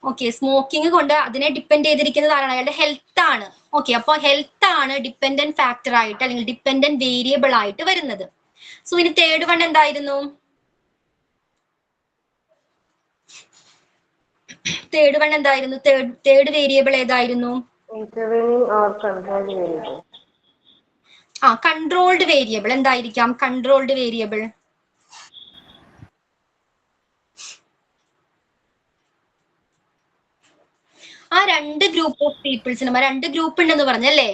ഓക്കെ, സ്മോക്കിംഗ് കൊണ്ട് അതിനെ ഡിപ്പെൻഡ് ചെയ്തിരിക്കുന്നത് ആരാണ്? അയാളുടെ ഹെൽത്ത് ആണ്. ഓക്കെ, അപ്പൊ ഹെൽത്ത് ആണ് ഡിപ്പെൻഡന്റ് ഫാക്ടർ ആയിട്ട് അല്ലെങ്കിൽ ഡിപ്പെൻഡന്റ് വേരിയബിൾ ആയിട്ട് വരുന്നത്. സോ ഇനി തേർഡ് വൺ എന്തായിരുന്നു? തേർഡ് വേരിയബിൾ ഏതായിരുന്നു? Controlled variable. എന്തായിരിക്കാം കൺട്രോൾഡ് വേരിയബിൾ? പീപ്പിൾസിനും 2 ഗ്രൂപ്പ് ഉണ്ടെന്ന് പറഞ്ഞല്ലേ.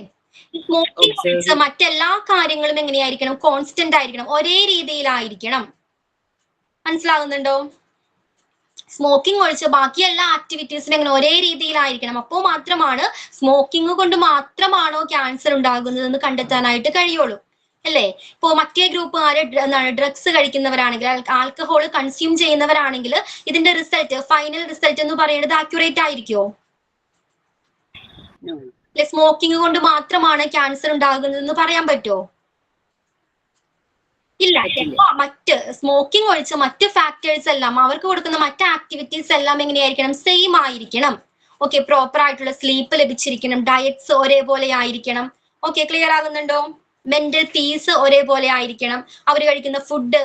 സ്മോക്കിംഗ് ഒഴിച്ച് മറ്റെല്ലാ കാര്യങ്ങളും എങ്ങനെയായിരിക്കണം? കോൺസ്റ്റന്റ് ആയിരിക്കണം, ഒരേ രീതിയിലായിരിക്കണം. മനസ്സിലാകുന്നുണ്ടോ? സ്മോക്കിംഗ് ഒഴിച്ച് ബാക്കി എല്ലാ ആക്ടിവിറ്റീസിനും എങ്ങനെ ഒരേ രീതിയിലായിരിക്കണം. അപ്പോൾ മാത്രമാണ് സ്മോക്കിംഗ് കൊണ്ട് മാത്രമാണോ ക്യാൻസർ ഉണ്ടാകുന്നതെന്ന് കണ്ടെത്താനായിട്ട് കഴിയുള്ളൂ, അല്ലേ? ഇപ്പോ മറ്റേ ഗ്രൂപ്പുകാര് ഡ്രഗ്സ് കഴിക്കുന്നവരാണെങ്കിൽ, ആൽക്കഹോൾ കൺസ്യൂം ചെയ്യുന്നവരാണെങ്കിൽ ഇതിന്റെ റിസൾട്ട്, ഫൈനൽ റിസൾട്ട് എന്ന് പറയുന്നത് ആക്യുറേറ്റ് ആയിരിക്കുമോ? സ്മോക്കിംഗ് കൊണ്ട് മാത്രമാണ് ക്യാൻസർ ഉണ്ടാകുന്നതെന്ന് പറയാൻ പറ്റുമോ? ഇല്ല. മറ്റ് സ്മോക്കിംഗ് ഒഴിച്ച് മറ്റ് ഫാക്ടേഴ്സ് എല്ലാം, അവർക്ക് കൊടുക്കുന്ന മറ്റ് ആക്ടിവിറ്റീസ് എല്ലാം എങ്ങനെയായിരിക്കണം? സെയിം ആയിരിക്കണം. ഓക്കെ, പ്രോപ്പർ ആയിട്ടുള്ള സ്ലീപ്പ് ലഭിച്ചിരിക്കണം, ഡയറ്റ്സ് ഒരേപോലെ ആയിരിക്കണം. ഓക്കെ, ക്ലിയർ ആകുന്നുണ്ടോ? മെന്റൽ പീസ് ഒരേപോലെ ആയിരിക്കണം, അവർ കഴിക്കുന്ന ഫുഡ്,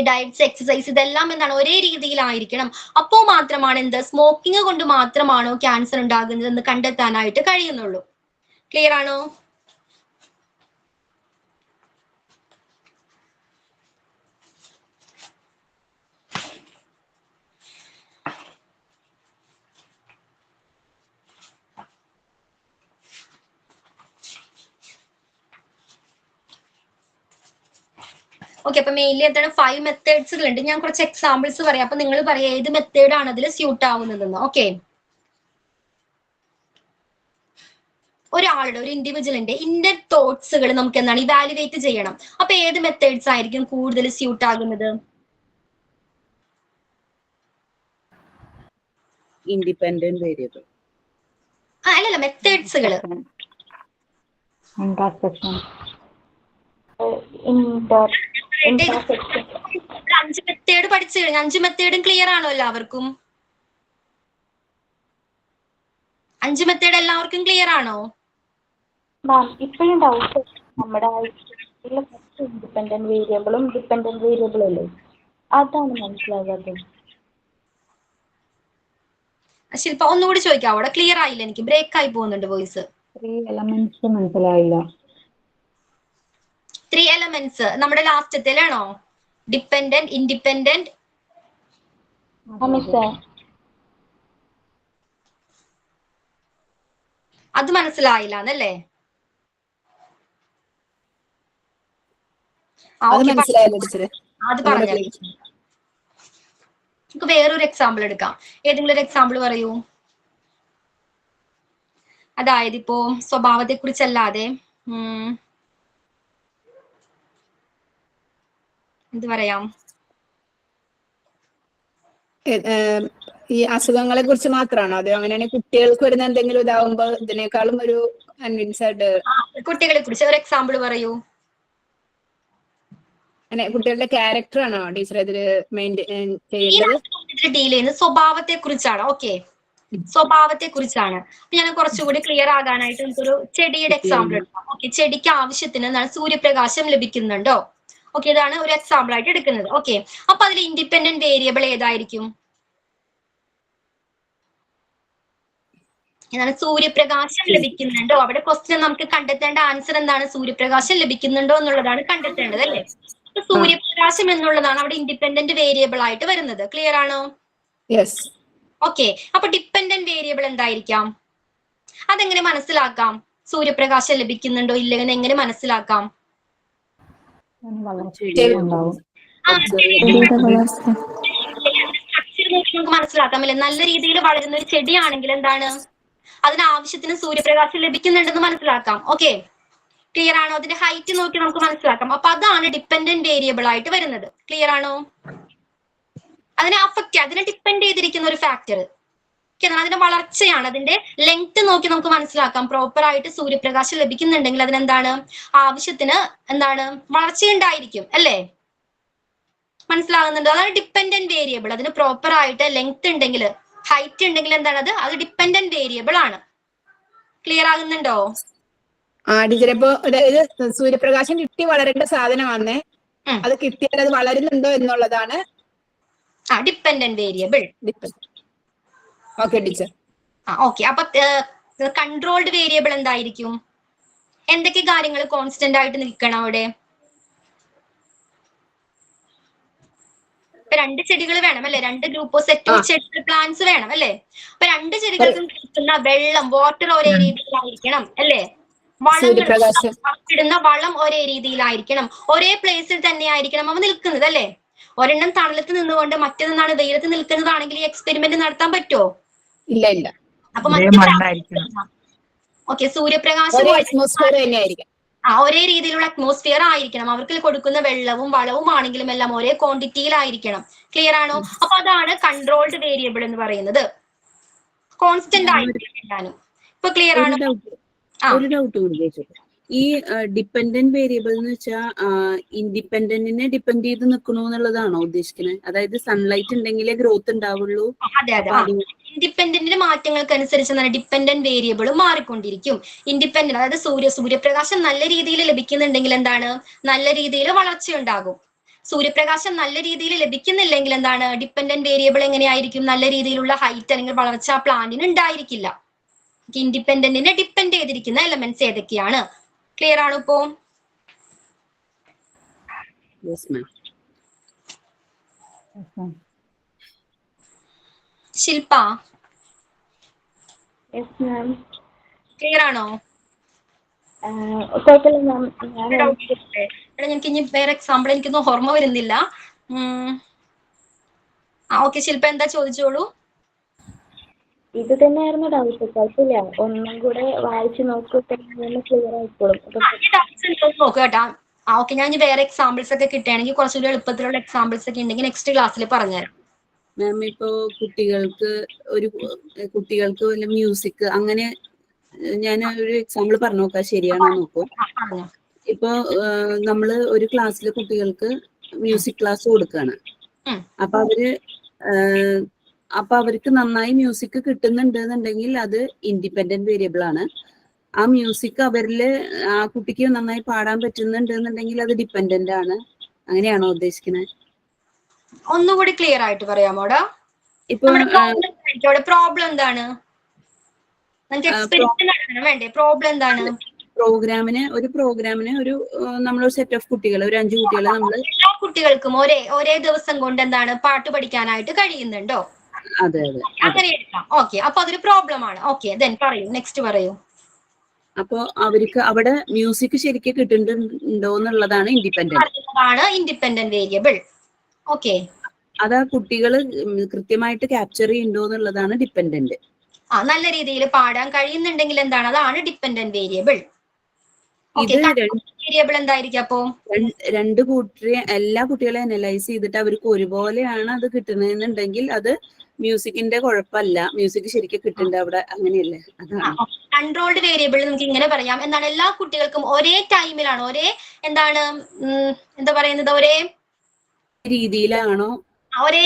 ഡയറ്റ്സ്, എക്സസൈസ്, ഇതെല്ലാം എന്താണ്? ഒരേ രീതിയിലായിരിക്കണം. അപ്പോൾ മാത്രമാണ് എന്ത്, സ്മോക്കിംഗ് കൊണ്ട് മാത്രമാണോ ക്യാൻസർ ഉണ്ടാകുന്നത് എന്ന് കണ്ടെത്താനായിട്ട് കഴിയുന്നുള്ളൂ. ക്ലിയർ ആണോ? ഓക്കെ, അപ്പൊ മെയിൻലി എന്താണ്? 5 മെത്തേഡ്സുകൾ ഉണ്ട്. ഞാൻ കുറച്ച് എക്സാമ്പിൾസ് പറയാം, അപ്പൊ നിങ്ങൾ പറയാം ഏത് മെത്തേഡ് ആണ് അതിൽ സ്യൂട്ട് ആവുന്നതെന്ന്. ഓക്കെ, ഒരാളുടെ, ഒരു ഇൻഡിവിജ്വലിന്റെ ഇന്നർ തോട്ട്സുകൾ നമുക്ക് എന്താണ് ഇവാലുവേറ്റ് ചെയ്യണം. അപ്പൊ ഏത് മെത്തേഡ്സ് ആയിരിക്കും കൂടുതൽ സ്യൂട്ട് ആകുന്നത്? Independent variable. അല്ലല്ല, മെത്തേഡ്സുകൾ. 5 മെത്തേഡ് പഠിച്ചു കഴിഞ്ഞു. 5 മെത്തേഡും ക്ലിയർ ആണോ എല്ലാവർക്കും? 5 മെത്തേഡ് എല്ലാവർക്കും ക്ലിയർ ആണോ? ഇപ്പോഴും ഡൗട്ട്, നമ്മുടെ ഇൻഡിപെൻഡന്റ് വേരിയബിളും ഡിപെൻഡന്റ് വേരിയബിളും അല്ലേ, അതാണ് മനസ്സിലാകാത്തത്. ശില്പ, ഒന്നുകൂടി ചോദിക്കാം, അവിടെ ക്ലിയർ ആയില്ല, എനിക്ക് ബ്രേക്ക് ആയി പോകുന്നുണ്ട് വോയിസ്. 3 എലമെന്റ്സ് മനസ്സിലായില്ല. 3 എലമെന്റ്സ് നമ്മുടെ ലാസ്റ്റത്തിലാണോ? ഡിപെൻഡന്റ്, ഇൻഡിപെൻഡന്റ്, അത് മനസ്സിലായില്ല എന്നല്ലേ? അത് പറഞ്ഞു. നമുക്ക് വേറൊരു എക്സാമ്പിൾ എടുക്കാം. ഏതെങ്കിലും ഒരു എക്സാമ്പിൾ പറയൂ. അതായത് ഇപ്പോ സ്വഭാവത്തെ കുറിച്ചല്ലാതെ എന്ത് പറയാം? ഈ അസുഖങ്ങളെ കുറിച്ച് മാത്രമാണോ? അത് അങ്ങനെയാണെങ്കിൽ കുട്ടികൾക്ക് വരുന്ന എന്തെങ്കിലും ഇതാവുമ്പോ ഇതിനേക്കാളും ഒരു കൺവിൻസ്ഡ്. കുട്ടികളെ കുറിച്ച് ഒരു എക്സാമ്പിൾ പറയൂ. കുട്ടികളുടെ ക്യാരക്ടർ ആണോ ടീച്ചർ ഇതില് മെയിൻറ്റെയിൻ ചെയ്യേണ്ടത്? ഡീൽ ചെയ്യുന്നത് സ്വഭാവത്തെ കുറിച്ചാണ്. ഓക്കെ, സ്വഭാവത്തെ കുറിച്ചാണ്. അപ്പൊ ഞാൻ കുറച്ചുകൂടി ക്ലിയർ ആകാനായിട്ട് നമുക്കൊരു ചെടിയുടെ എക്സാമ്പിൾ എടുക്കാം. ഓക്കെ, ചെടിക്ക് ആവശ്യത്തിന് സൂര്യപ്രകാശം ലഭിക്കുന്നുണ്ടോ? ഓക്കെ, ഇതാണ് ഒരു എക്സാമ്പിൾ ആയിട്ട് എടുക്കുന്നത്. ഓക്കെ, അപ്പൊ അതിൽ ഇൻഡിപെൻഡന്റ് വേരിയബിൾ ഏതായിരിക്കും? എന്താണ്? സൂര്യപ്രകാശം ലഭിക്കുന്നുണ്ടോ? അവിടെ ക്വസ്റ്റ്യൻ നമുക്ക് കണ്ടെത്തേണ്ട ആൻസർ എന്താണ്? സൂര്യപ്രകാശം ലഭിക്കുന്നുണ്ടോ എന്നുള്ളതാണ് കണ്ടെത്തേണ്ടത്, അല്ലേ? സൂര്യപ്രകാശം എന്നുള്ളതാണ് അവിടെ ഇൻഡിപെൻഡന്റ് വേരിയബിൾ ആയിട്ട് വരുന്നത്. ക്ലിയർ ആണോ? ഓക്കെ, അപ്പൊ ഡിപെൻഡന്റ് വേരിയബിൾ എന്തായിരിക്കാം? അതെങ്ങനെ മനസ്സിലാക്കാം? സൂര്യപ്രകാശം ലഭിക്കുന്നുണ്ടോ ഇല്ലെന്ന് എങ്ങനെ മനസ്സിലാക്കാം? നമുക്ക് മനസ്സിലാക്കാം, അല്ലെ? നല്ല രീതിയിൽ വളരുന്ന ഒരു ചെടിയാണെങ്കിൽ എന്താണ്, അതിന് ആവശ്യത്തിന് സൂര്യപ്രകാശം ലഭിക്കുന്നുണ്ടെന്ന് മനസ്സിലാക്കാം. ഓക്കെ, ക്ലിയർ ആണോ? അതിന്റെ ഹൈറ്റ് നോക്കി നമുക്ക് മനസ്സിലാക്കാം. അപ്പൊ അതാണ് ഡിപെൻഡന്റ് വേരിയബിൾ ആയിട്ട് വരുന്നത്. ക്ലിയർ ആണോ? അതിനെ അഫക്റ്റ്, അതിനെ ഡിപ്പെൻഡ് ചെയ്തിരിക്കുന്ന ഒരു ഫാക്ടർ അതിന്റെ വളർച്ചയാണ്. അതിന്റെ ലെങ്ത് നോക്കി നമുക്ക് മനസ്സിലാക്കാം. പ്രോപ്പർ ആയിട്ട് സൂര്യപ്രകാശം ലഭിക്കുന്നുണ്ടെങ്കിൽ അതിനെന്താണ്, ആവശ്യത്തിന് എന്താണ്, വളർച്ചയുണ്ടായിരിക്കും, അല്ലേ? മനസ്സിലാകുന്നുണ്ട്? അതാണ് ഡിപ്പെൻഡന്റ് വേരിയബിൾ. അതിന് പ്രോപ്പർ ആയിട്ട് ലെങ്ത് ഉണ്ടെങ്കിൽ, ഹൈറ്റ് ഉണ്ടെങ്കിൽ എന്താണ്, അത് ഡിപ്പെൻഡന്റ് വേരിയബിൾ ആണ്. ക്ലിയർ ആകുന്നുണ്ടോ? ടീച്ചറിപ്പോ അതായത് സൂര്യപ്രകാശം കിട്ടി വളരേണ്ട സാധനമാണേ, അത് കിട്ടിയാൽ അത് വളരുന്നുണ്ടോ എന്നുള്ളതാണ് dependent variable. Okay teacher. Okay, അപ്പൊ കൺട്രോൾഡ് വേരിയബിൾ എന്തായിരിക്കും? എന്തൊക്കെ കാര്യങ്ങൾ കോൺസ്റ്റന്റ് ആയിട്ട് നിൽക്കണം അവിടെ? ഇപ്പൊ 2 ചെടികൾ വേണം അല്ലെ, 2 ഗ്രൂപ്പ് സെറ്റ് ഓഫ് ചെടികൾ പ്ലാന്റ്സ് വേണം അല്ലെ. അപ്പൊ 2 ചെടികൾക്കും കിട്ടുന്ന വെള്ളം വാട്ടർ ഒരേ രീതിയിലായിരിക്കണം അല്ലെ. സൂര്യപ്രകാശം ഇടുന്ന വളം ഒരേ രീതിയിലായിരിക്കണം, ഒരേ പ്ലേസിൽ തന്നെ ആയിരിക്കണം അവ നിൽക്കുന്നത് അല്ലെ. ഒരെണ്ണം തണലത്ത് നിന്നുകൊണ്ട് മറ്റൊന്നാണ് വെയിലത്ത് നിൽക്കുന്നതാണെങ്കിൽ ഈ എക്സ്പെരിമെന്റ് നടത്താൻ പറ്റുമോ? ഇല്ല. അപ്പൊ ഓക്കെ, സൂര്യപ്രകാശം അറ്റ്മോസ്ഫിയർ തന്നെയായിരിക്കും. ഒരേ രീതിയിലുള്ള അറ്റ്മോസ്ഫിയർ ആയിരിക്കണം, അവർക്ക് കൊടുക്കുന്ന വെള്ളവും വളവും ആണെങ്കിലും എല്ലാം ഒരേ ക്വാണ്ടിറ്റിയിലായിരിക്കണം. ക്ലിയർ ആണോ? അപ്പൊ അതാണ് കൺട്രോൾഡ് വേരിയബിൾ എന്ന് പറയുന്നത്. കോൺസ്റ്റന്റ് ആയിരിക്കും. ഇപ്പൊ ക്ലിയർ ആണോ? ഒരു ഡൗട്ട് കൂടി ചോദിച്ചോട്ടെ. ഈ ഡിപ്പെൻഡന്റ് വേരിയബിൾ എന്ന് വെച്ചാൽ ഇൻഡിപെൻഡന്റിനെ ഡിപ്പെൻഡ് ചെയ്ത് നിൽക്കണു എന്നുള്ളതാണോ ഉദ്ദേശിക്കുന്നത്? അതായത് സൺലൈറ്റ് ഉണ്ടെങ്കിലേ ഗ്രോത്ത് ഉണ്ടാവുള്ളൂ. അതെ. ഇൻഡിപെൻഡന്റിന്റെ മാറ്റങ്ങൾക്കനുസരിച്ച് ഡിപ്പെൻഡന്റ് വേരിയബിൾ മാറിക്കൊണ്ടിരിക്കും. ഇൻഡിപെൻഡന്റ് അതായത് സൂര്യപ്രകാശം നല്ല രീതിയിൽ ലഭിക്കുന്നുണ്ടെങ്കിൽ എന്താണ്, നല്ല രീതിയിൽ വളർച്ചയുണ്ടാകും. സൂര്യപ്രകാശം നല്ല രീതിയിൽ ലഭിക്കുന്നില്ലെങ്കിൽ എന്താണ്, ഡിപ്പെൻഡന്റ് വേരിയബിൾ എങ്ങനെയായിരിക്കും, നല്ല രീതിയിലുള്ള ഹൈറ്റ് അല്ലെങ്കിൽ വളർച്ച ആ പ്ലാന്റിന് ഉണ്ടായിരിക്കില്ല. ഇൻഡിപെൻഡന്റിനെ ഡിപ്പെൻഡ് ചെയ്തിരിക്കുന്ന എലമെന്റ്സ് ഏതൊക്കെയാണ്? ക്ലിയർ ആണോ ഇപ്പോ? ശില്പ ക്ലിയർ ആണോ? എനിക്ക് ഇനി വേറെ എക്സാമ്പിൾ എനിക്കൊന്നും ഓർമ്മ വരുന്നില്ല. ഓക്കെ ശില്പ എന്താ ചോദിച്ചോളൂ. ഇത് തന്നെയായിരുന്നു ഡൗട്ട്, കുഴപ്പമില്ല, ഒന്നും കൂടെ വായിച്ചു നോക്കിയിട്ട് ക്ലിയർ ആയിക്കോളും. നോക്കുക കേട്ടാ. ഓക്കെ, ഞാൻ വേറെ എക്സാമ്പിൾസ് ഒക്കെ കിട്ടുകയാണെങ്കിൽ കുറച്ചുകൂടി എളുപ്പത്തിലുള്ള എക്സാമ്പിൾസ് ഒക്കെ ഉണ്ടെങ്കിൽ നെക്സ്റ്റ് ക്ലാസ്സിൽ പറഞ്ഞുതരാം. മാം ഇപ്പോ കുട്ടികൾക്ക് വല്ല മ്യൂസിക് അങ്ങനെ ഞാൻ ഒരു എക്സാമ്പിൾ പറഞ്ഞു നോക്കാം, ശരിയാണോ നോക്കൂ. ഇപ്പൊ നമ്മള് ഒരു ക്ലാസ്സിലെ കുട്ടികൾക്ക് മ്യൂസിക് ക്ലാസ് കൊടുക്കുകയാണ്. അപ്പൊ അവർക്ക് നന്നായി മ്യൂസിക് കിട്ടുന്നുണ്ട് എന്നുണ്ടെങ്കിൽ അത് ഇൻഡിപെൻഡന്റ് വേരിയബിൾ ആണ്. ആ മ്യൂസിക് അവരില് ആ കുട്ടിക്ക് നന്നായി പാടാൻ പറ്റുന്നുണ്ട് എന്നുണ്ടെങ്കിൽ അത് ഡിപ്പെൻഡന്റ് ആണ്. അങ്ങനെയാണോ ഉദ്ദേശിക്കുന്നത്? ഒന്നുകൂടി ക്ലിയർ ആയിട്ട് പറയാമോടാ? ഇപ്പൊ പ്രോബ്ലം എന്താണ്? വേണ്ടേ? പ്രോബ്ലം എന്താണ്? പ്രോഗ്രാമിന് ഒരു നമ്മളൊരു സെറ്റ് ഓഫ് കുട്ടികൾ, ഒരു 5 കുട്ടികളെ നമ്മൾ എല്ലാ കുട്ടികൾക്കും ഒരേ ദിവസം കൊണ്ട് എന്താണ് പാട്ട് പഠിക്കാനായിട്ട് കഴിയുന്നുണ്ടോ? അതെ. അങ്ങനെ എടുക്കാം. ഓക്കെ, അപ്പൊ അതൊരു പ്രോബ്ലം ആണ്. ഓക്കെ, ദെൻ പറയൂ, നെക്സ്റ്റ് പറയൂ. അപ്പൊ അവർക്ക് അവിടെ മ്യൂസിക് ശരിക്കും കിട്ടുന്നുണ്ടോ എന്നുള്ളതാണ് ഇൻഡിപെൻഡന്റ് വേരിയബിൾ. ഓക്കെ, അത് ആ കുട്ടികൾ കൃത്യമായിട്ട് ക്യാപ്ചർ ചെയ്യുന്നുണ്ടോ എന്നുള്ളതാണ് ഡിപ്പെൻഡന്റ്. നല്ല രീതിയിൽ പാടാൻ കഴിയുന്നുണ്ടെങ്കിൽ എന്താണ്, അതാണ് ഡിപ്പെൻഡന്റ് വേരിയബിൾ. വേരിയബിൾ എന്തായിരിക്കും അപ്പോ? എല്ലാ കുട്ടികളെ അനലൈസ് ചെയ്തിട്ട് അവർക്ക് ഒരുപോലെയാണ് അത് കിട്ടുന്നതെന്നുണ്ടെങ്കിൽ അത് മ്യൂസിക്കിന്റെ കുഴപ്പമല്ല, മ്യൂസിക് ശരിക്കും കിട്ടുന്നുണ്ട് അവിടെ, അങ്ങനെയല്ലേ? കൺട്രോൾഡ് വേരിയബിൾ നമുക്ക് ഇങ്ങനെ പറയാം, എന്താണ്, എല്ലാ കുട്ടികൾക്കും ഒരേ ടൈമിലാണ്, ഒരേ എന്താ പറയുന്നത്, ഒരേ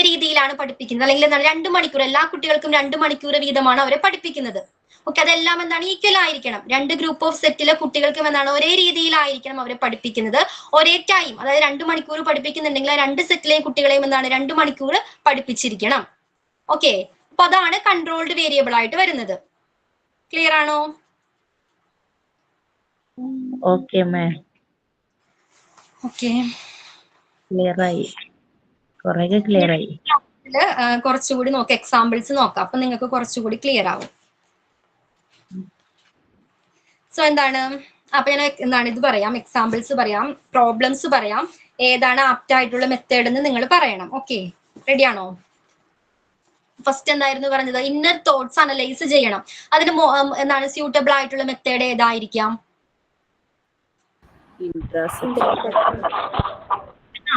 രീതിയിലാണ് പഠിപ്പിക്കുന്നത്. അല്ലെങ്കിൽ എന്താണ്, 2 മണിക്കൂർ എല്ലാ കുട്ടികൾക്കും 2 മണിക്കൂർ വീതമാണ് അവരെ പഠിപ്പിക്കുന്നത്. ഓക്കെ, അതെല്ലാം എന്താണ്, ഈക്വൽ ആയിരിക്കണം. 2 ഗ്രൂപ്പ് ഓഫ് സെറ്റിലെ കുട്ടികൾക്കും എന്താണ്, ഒരേ രീതിയിലായിരിക്കണം അവരെ പഠിപ്പിക്കുന്നത്. ഒരേ ടൈം, അതായത് 2 മണിക്കൂർ പഠിപ്പിക്കുന്നുണ്ടെങ്കിൽ 2 സെറ്റിലെയും കുട്ടികളെയും എന്താണ് 2 മണിക്കൂർ പഠിപ്പിച്ചിരിക്കണം. ഓക്കെ, അപ്പൊ അതാണ് കൺട്രോൾഡ് വേരിയബിൾ ആയിട്ട് വരുന്നത്. ക്ലിയർ ആണോ? Okay ma'am. ഓക്കെ, ക്ലിയർ ആയി, കുറേയൊക്കെ ക്ലിയർ ആയി. കുറച്ചുകൂടി നോക്കാം, എക്സാമ്പിൾസ് നോക്കാം, അപ്പൊ നിങ്ങൾക്ക് കുറച്ചുകൂടി ക്ലിയർ ആവും. സോ എന്താണ്, അപ്പൊ ഞാൻ ഇത് പറയാം, എക്സാമ്പിൾസ് പറയാം, പ്രോബ്ലംസ് പറയാം, ഏതാണ് ആപ്റ്റ് ആയിട്ടുള്ള മെത്തേഡ് എന്ന് നിങ്ങൾ പറയണം. ഓക്കെ, റെഡി ആണോ? ഫസ്റ്റ് എന്തായിരുന്നു പറഞ്ഞത്? ഇന്നർ തോട്ട്സ് അനലൈസ് ചെയ്യണം. അതിന് എന്താണ് സ്യൂട്ടബിൾ ആയിട്ടുള്ള മെത്തേഡ് ഏതായിരിക്കാം?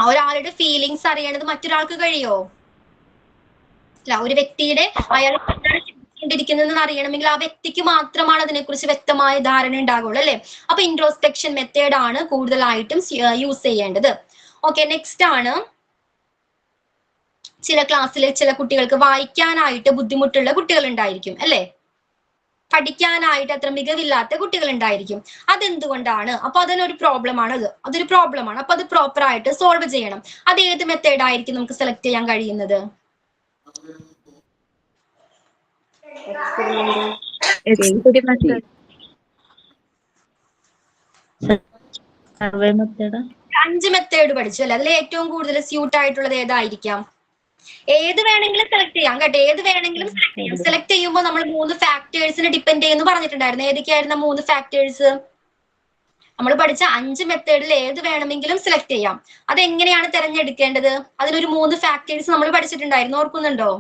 ഒരാളുടെ ഫീലിങ്സ് അറിയണത് മറ്റൊരാൾക്ക് കഴിയോ? അല്ല, ഒരു വ്യക്തിയുടെ അയാൾ ണ്ടിരിക്കുന്നതെന്ന് അറിയണമെങ്കിൽ ആ വ്യക്തിക്ക് മാത്രമാണ് അതിനെക്കുറിച്ച് വ്യക്തമായ ധാരണ ഉണ്ടാകുള്ളൂ അല്ലെ. അപ്പൊ ഇൻട്രോസ്പെക്ഷൻ മെത്തേഡ് ആണ് കൂടുതലായിട്ടും യൂസ് ചെയ്യേണ്ടത്. ഓക്കെ, നെക്സ്റ്റ് ആണ്, ചില ക്ലാസ്സിൽ ചില കുട്ടികൾക്ക് വായിക്കാനായിട്ട് ബുദ്ധിമുട്ടുള്ള കുട്ടികൾ ഉണ്ടായിരിക്കും അല്ലെ, പഠിക്കാനായിട്ട് അത്ര മികവില്ലാത്ത കുട്ടികൾ ഉണ്ടായിരിക്കും. അതെന്തുകൊണ്ടാണ്? അപ്പൊ അതിനൊരു പ്രോബ്ലം ആണ്, അതൊരു പ്രോബ്ലം ആണ്. അപ്പൊ അത് പ്രോപ്പർ ആയിട്ട് സോൾവ് ചെയ്യണം. അത് ഏത് മെത്തേഡ് ആയിരിക്കും നമുക്ക് സെലക്ട് ചെയ്യാൻ കഴിയുന്നത്? Survey method. 5 മെത്തേഡ് പഠിച്ചു അല്ലെ, അതിൽ ഏറ്റവും കൂടുതൽ സ്യൂട്ട് ആയിട്ടുള്ളത് ഏതായിരിക്കാം? ഏത് വേണമെങ്കിലും സെലക്ട് ചെയ്യാം കേട്ടോ, ഏത് വേണമെങ്കിലും സെലക്ട് ചെയ്യാം. സെലക്ട് ചെയ്യുമ്പോൾ നമ്മൾ 3 ഫാക്ടേഴ്സിന് ഡിപ്പെൻഡ് ചെയ്യുന്നു പറഞ്ഞിട്ടുണ്ടായിരുന്നു. ഏതൊക്കെയായിരുന്നു 3 ഫാക്ടേഴ്സ്? നമ്മൾ പഠിച്ച 5 മെത്തേഡിൽ ഏത് വേണമെങ്കിലും സെലക്ട് ചെയ്യാം. അതെങ്ങനെയാണ് തിരഞ്ഞെടുക്കേണ്ടത്? അതിനൊരു 3 ഫാക്ടേഴ്സ് നമ്മൾ പഠിച്ചിട്ടുണ്ടായിരുന്നു, ഓർക്കുന്നുണ്ടോ?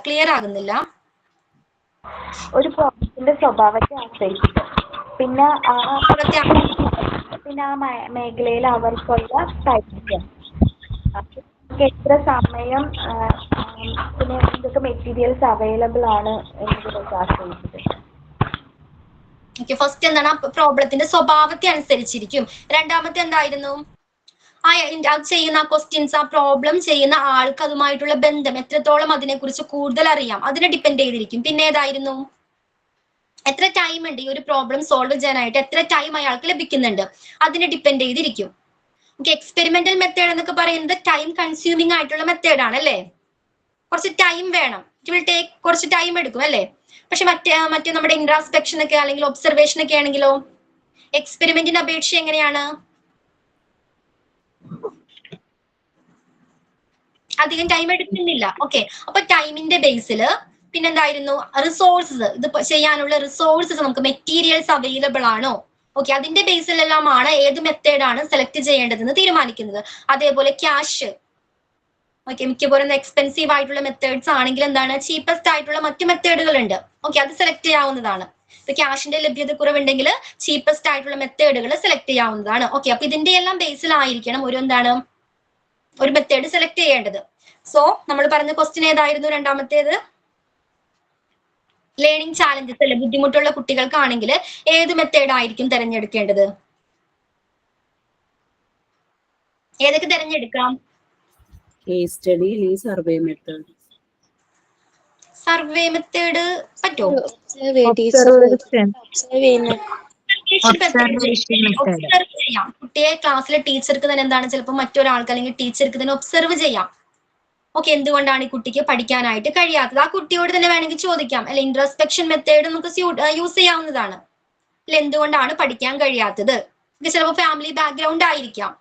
ക്ലിയർ ആകുന്നില്ല. ഒരു പ്രോബ്ലത്തിന്റെ സ്വഭാവത്തെ ആശ്രയിച്ചിട്ട് പിന്നെ ആ മേഖലയിൽ അവർക്കുള്ള പരിചയം, എത്ര സമയം, പിന്നെ എന്തൊക്കെ മെറ്റീരിയൽസ് അവൈലബിൾ ആണ് എന്നതിനൊക്കെ ആശ്രയിച്ചിട്ട്. ഫസ്റ്റ് എന്താണ്? ആ പ്രോബ്ലത്തിന്റെ സ്വഭാവത്തെ അനുസരിച്ചിരിക്കും. രണ്ടാമത്തെ എന്തായിരുന്നു? ചെയ്യുന്ന ക്വസ്റ്റ്യൻസ്, ആ പ്രോബ്ലം ചെയ്യുന്ന ആൾക്ക് അതുമായിട്ടുള്ള ബന്ധം എത്രത്തോളം അതിനെക്കുറിച്ച് കൂടുതൽ അറിയാം, അതിനെ ഡിപ്പെൻഡ് ചെയ്തിരിക്കും. പിന്നെ ഏതായിരുന്നു? എത്ര ടൈം ഉണ്ട് ഈ ഒരു പ്രോബ്ലം സോൾവ് ചെയ്യാനായിട്ട്, എത്ര ടൈം അയാൾക്ക് ലഭിക്കുന്നുണ്ട്, അതിനെ ഡിപ്പെൻഡ് ചെയ്തിരിക്കും. എക്സ്പെരിമെന്റൽ മെത്തേഡ് എന്നൊക്കെ പറയുന്നത് ടൈം കൺസ്യൂമിംഗ് ആയിട്ടുള്ള മെത്തേഡ് ആണ് അല്ലേ? കുറച്ച് ടൈം വേണം, ഇറ്റ് വിൽ ടേക്ക് കുറച്ച് ടൈം എടുക്കും അല്ലേ? പക്ഷെ മറ്റേ നമ്മുടെ ഇൻട്രാസ്പെക്ഷൻ ഒക്കെ അല്ലെങ്കിൽ ഒബ്സർവേഷൻ ഒക്കെ ആണെങ്കിലോ എക്സ്പെരിമെന്റിന് അപേക്ഷ എങ്ങനെയാണ്? അധികം ടൈം എടുക്കുന്നില്ല. ഓക്കെ, അപ്പൊ ടൈമിന്റെ ബേസിൽ പിന്നെന്തായിരുന്നു? റിസോഴ്സസ്, ഇത് ചെയ്യാനുള്ള റിസോഴ്സസ്, നമുക്ക് മെറ്റീരിയൽസ് അവൈലബിൾ ആണോ, ഓക്കെ, അതിന്റെ ബേസിലെല്ലാമാണ് ഏത് മെത്തേഡാണ് സെലക്ട് ചെയ്യേണ്ടതെന്ന് തീരുമാനിക്കുന്നത്. അതേപോലെ ക്യാഷ്, ഓക്കെ, മിക്കപ്പോഴും എക്സ്പെൻസീവ് ആയിട്ടുള്ള മെത്തേഡ്സ് ആണെങ്കിൽ എന്താണ്, ചീപ്പസ്റ്റ് ആയിട്ടുള്ള മറ്റു മെത്തേഡുകൾ ഉണ്ട്, ഓക്കെ, അത് സെലക്ട് ചെയ്യാവുന്നതാണ്. ഇപ്പൊ ക്യാഷിന്റെ ലഭ്യത കുറവുണ്ടെങ്കിൽ ചീപ്പസ്റ്റ് ആയിട്ടുള്ള മെത്തേഡുകൾ സെലക്ട് ചെയ്യാവുന്നതാണ്. ഓക്കെ, അപ്പൊ ഇതിന്റെ എല്ലാം ബേസിലായിരിക്കണം ഒരു മെത്തേഡ് സെലക്ട് ചെയ്യേണ്ടത്. സോ നമ്മൾ പറഞ്ഞ ക്വസ്റ്റ്യൻ ഏതായിരുന്നു? രണ്ടാമത്തേത് ലേണിംഗ് ചാലഞ്ചസ് അല്ലെ, ബുദ്ധിമുട്ടുള്ള കുട്ടികൾക്കാണെങ്കിൽ ഏത് മെത്തേഡ് ആയിരിക്കും തിരഞ്ഞെടുക്കേണ്ടത്? ഏതൊക്കെ തിരഞ്ഞെടുക്കാം? കേസ് സ്റ്റഡി അല്ലെങ്കിൽ സർവേ മെത്തേഡ്. സർവേ മെത്തേഡ് പറ്റുമോ? ചെയ്യാം. കുട്ടിയെ ക്ലാസ്സിലെ ടീച്ചർക്ക് തന്നെ എന്താണ്, ചിലപ്പോൾ മറ്റൊരാൾക്ക് അല്ലെങ്കിൽ ടീച്ചർക്ക് തന്നെ ഒബ്സർവ് ചെയ്യാം. ഓക്കെ, എന്തുകൊണ്ടാണ് ഈ കുട്ടിക്ക് പഠിക്കാനായിട്ട് കഴിയാത്തത്? ആ കുട്ടിയോട് തന്നെ വേണമെങ്കിൽ ചോദിക്കാം. അല്ലെ, ഇൻട്രോസ്പെക്ഷൻ മെത്തേഡ് നമുക്ക് യൂസ് ചെയ്യാവുന്നതാണ്. അല്ലെ, എന്തുകൊണ്ടാണ് പഠിക്കാൻ കഴിയാത്തത്? ഇത് ചിലപ്പോൾ ഫാമിലി ബാക്ക്ഗ്രൗണ്ട് ആയിരിക്കാം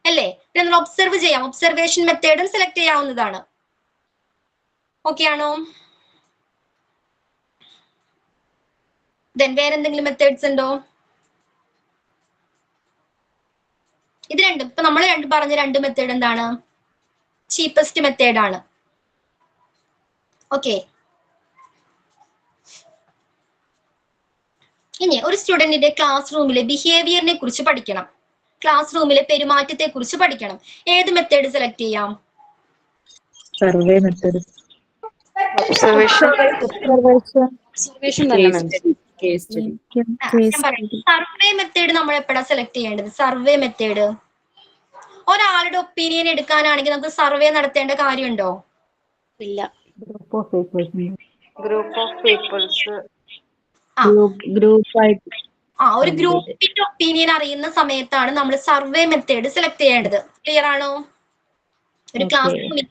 അല്ലേ? പിന്നെ നമ്മൾ ഒബ്സർവ് ചെയ്യാം. ഒബ്സർവേഷൻ മെത്തേഡും സെലക്ട് ചെയ്യാവുന്നതാണ്. ഓക്കെ ആണോ? ദെൻ വേറെ എന്തെങ്കിലും മെത്തേഡ്സ് ഉണ്ടോ? ഇത് രണ്ടും ഇപ്പൊ നമ്മൾ പറഞ്ഞ 2 മെത്തേഡ് എന്താണ്? ചീപ്പസ്റ്റ് മെത്തേഡ് ആണ്. ഓക്കെ, ഇനി ഒരു സ്റ്റുഡന്റിന്റെ ക്ലാസ് റൂമിലെ ബിഹേവിയറിനെ കുറിച്ച് പഠിക്കണം, ക്ലാസ് റൂമിലെ പെരുമാറ്റത്തെ കുറിച്ച് പഠിക്കണം. ഏത് മെത്തേഡ് സെലക്ട് ചെയ്യാം? Survey method. സർവേ മെത്തേഡ് നമ്മൾ എപ്പോഴാ സെലക്ട് ചെയ്യേണ്ടത്? സർവേ മെത്തേഡ് ഒരാളുടെ ഒപ്പീനിയൻ എടുക്കാനാണെങ്കിൽ നമുക്ക് സർവേ നടത്തേണ്ട കാര്യമുണ്ടോ? ഇല്ല. ഗ്രൂപ്പ് ഓഫ് പീപ്പിൾസ് ഗ്രൂപ്പായിട്ട് ഒരു ഗ്രൂപ്പിന്റെ ഒപ്പീനിയൻ അറിയുന്ന സമയത്താണ് നമ്മൾ സർവേ മെത്തേഡ് സെലക്ട് ചെയ്യേണ്ടത്. ക്ലിയർ ആണോ? ഒരു ക്ലാസ് റൂമിൽ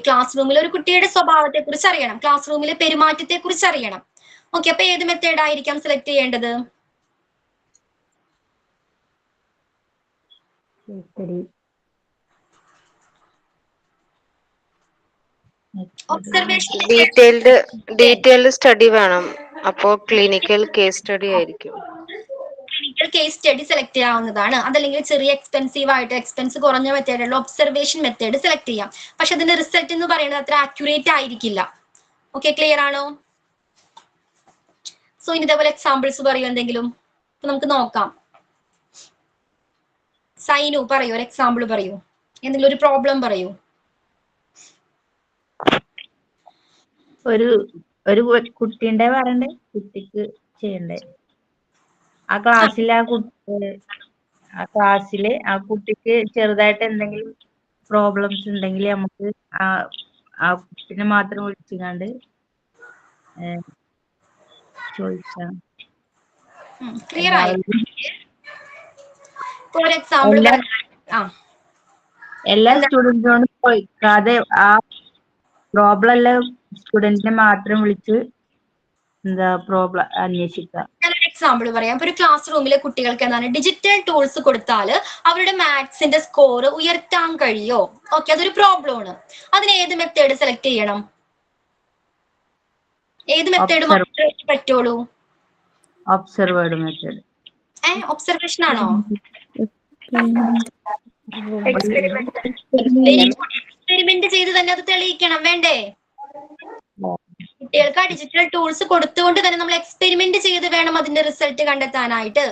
ക്ലാസ് റൂമിൽ ഒരു കുട്ടിയുടെ സ്വഭാവത്തെ കുറിച്ച് അറിയണം, ക്ലാസ് റൂമിലെ പെരുമാറ്റത്തെ കുറിച്ച് അറിയണം. ഓക്കെ, അപ്പൊ ഏത് മെത്തേഡ് ആയിരിക്കാം സെലക്ട് ചെയ്യേണ്ടത്? ഒബ്സർവേഷൻ ഡീറ്റെയിൽഡ് സ്റ്റഡി വേണം. അപ്പോ ക്ലിനിക്കൽ കേസ് സ്റ്റഡി ആയിരിക്കും. ക്ലിനിക്കൽ കേസ് സ്റ്റഡി സെലക്ട് ചെയ്യാവുന്നതാണ്. അതല്ലെങ്കിൽ ചെറിയ എക്സ്പെൻസ് കുറഞ്ഞ മെത്തേഡുള്ള ഒബ്സർവേഷൻ മെത്തേഡ് സെലക്ട് ചെയ്യാം. പക്ഷെ അതിന്റെ റിസൾട്ട് എന്ന് പറയുന്നത് അത്ര ആക്യുറേറ്റ് ആയിരിക്കില്ല. ഓക്കെ, ക്ലിയർ ആണോ? സോ ഇനി ഇതേപോലെ എക്സാമ്പിൾസ് പറയൂ എന്തെങ്കിലും. നമുക്ക് നോക്കാം. സൈനു പറയൂ, ഒരു എക്സാമ്പിൾ പറയൂ, എന്തെങ്കിലും ഒരു പ്രോബ്ലം പറയൂ. ഒരു കുട്ടീന്റെ പറയണ്ടേ, കുട്ടിക്ക് ചെയ്യണ്ടേ. ആ ക്ലാസ്സിലെ ആ കുട്ടിക്ക് ചെറുതായിട്ട് എന്തെങ്കിലും പ്രോബ്ലംസ് ഉണ്ടെങ്കിൽ നമുക്ക് ആ കുട്ടിനെ മാത്രം വിളിച്ചുകൊണ്ട് ചോദിക്കാം. എല്ലാ സ്റ്റുഡൻസിനോടും ചോദിക്കാതെ ആ പ്രോബ്ലം ഉള്ള സ്റ്റുഡന്റിനെ മാത്രം വിളിച്ച് എന്താ പ്രോബ്ലം അന്വേഷിക്കുക. ഞാനൊരു എക്സാമ്പിൾ പറയാം. ഇപ്പൊ ഒരു ക്ലാസ് റൂമിലെ കുട്ടികൾക്ക് എന്താണ് ഡിജിറ്റൽ ടൂൾസ് കൊടുത്താൽ അവരുടെ മാത്സിന്റെ സ്കോർ ഉയർത്താൻ കഴിയോ? ഓക്കെ, അതൊരു പ്രോബ്ലം ആണ്. അതിന് ഏത് മെത്തേഡ് സെലക്ട് ചെയ്യണം? ഏത് മെത്തേഡ് മാത്രമേ പറ്റുള്ളൂ? ഒബ്സർവേർഡ് മെത്തേഡ്. ഒബ്സർവേഷൻ ആണോ? എക്സ്പെരിമെന്റ് ചെയ്ത് തന്നെ അത് തെളിയിക്കണം, വേണ്ടേ? കുട്ടികൾക്ക് ആ ഡിജിറ്റൽ ടൂൾസ് കൊടുത്തുകൊണ്ട് തന്നെ നമ്മൾ എക്സ്പെരിമെന്റ് ചെയ്ത് വേണം അതിന്റെ റിസൾട്ട് കണ്ടെത്താനായിട്ട്.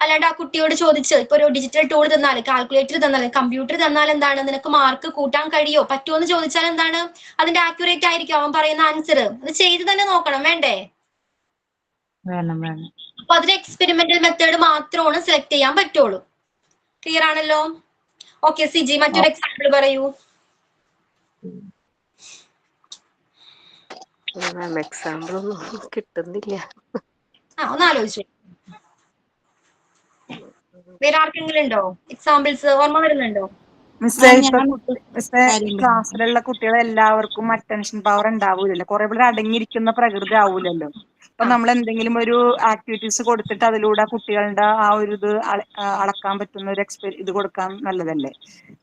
അല്ലാണ്ട് ആ കുട്ടിയോട് ചോദിച്ച് ഇപ്പൊ ഒരു ഡിജിറ്റൽ ടൂൾ തന്നാൽ, കാൽക്കുലേറ്റർ തന്നാൽ, കമ്പ്യൂട്ടർ തന്നാൽ എന്താണ് നിനക്ക് മാർക്ക് കൂട്ടാൻ കഴിയോ പറ്റുമോ എന്ന് ചോദിച്ചാൽ എന്താണ് അതിന്റെ ആക്യുറേറ്റ് ആയിരിക്കും അവൻ പറയുന്ന ആൻസർ? അത് ചെയ്ത് തന്നെ നോക്കണം, വേണ്ടേ? വേണം വേണം. അപ്പൊ അതിന് എക്സ്പെരിമെന്റൽ മെത്തേഡ് മാത്രമാണ് സെലക്ട് ചെയ്യാൻ പറ്റുള്ളൂ. ക്ലിയർ ആണല്ലോ? ഓക്കെ സിജി, മറ്റൊരു എക്സാമ്പിൾ പറയൂ. എക്സാമ്പിൾ ഒന്നും കിട്ടുന്നില്ല. ഒന്ന് ആലോചിച്ചു. വേറെ ആർക്കെങ്കിലും ഉണ്ടോ എക്സാമ്പിൾസ് ഓർമ്മ വരുന്നുണ്ടോ? ക്ലാസ്സിലുള്ള കുട്ടികൾ എല്ലാവർക്കും അറ്റൻഷൻ പവർ ഉണ്ടാവൂലല്ലോ, കുറെ പേര് അടങ്ങിയിരിക്കുന്ന പ്രകൃതി ആവൂലല്ലോ. അപ്പൊ നമ്മൾ എന്തെങ്കിലും ഒരു ആക്ടിവിറ്റീസ് കൊടുത്തിട്ട് അതിലൂടെ കുട്ടികളുടെ ആ ഒരു ഇത് അളക്കാൻ പറ്റുന്ന ഒരു ഇത് കൊടുക്കാൻ നല്ലതല്ലേ.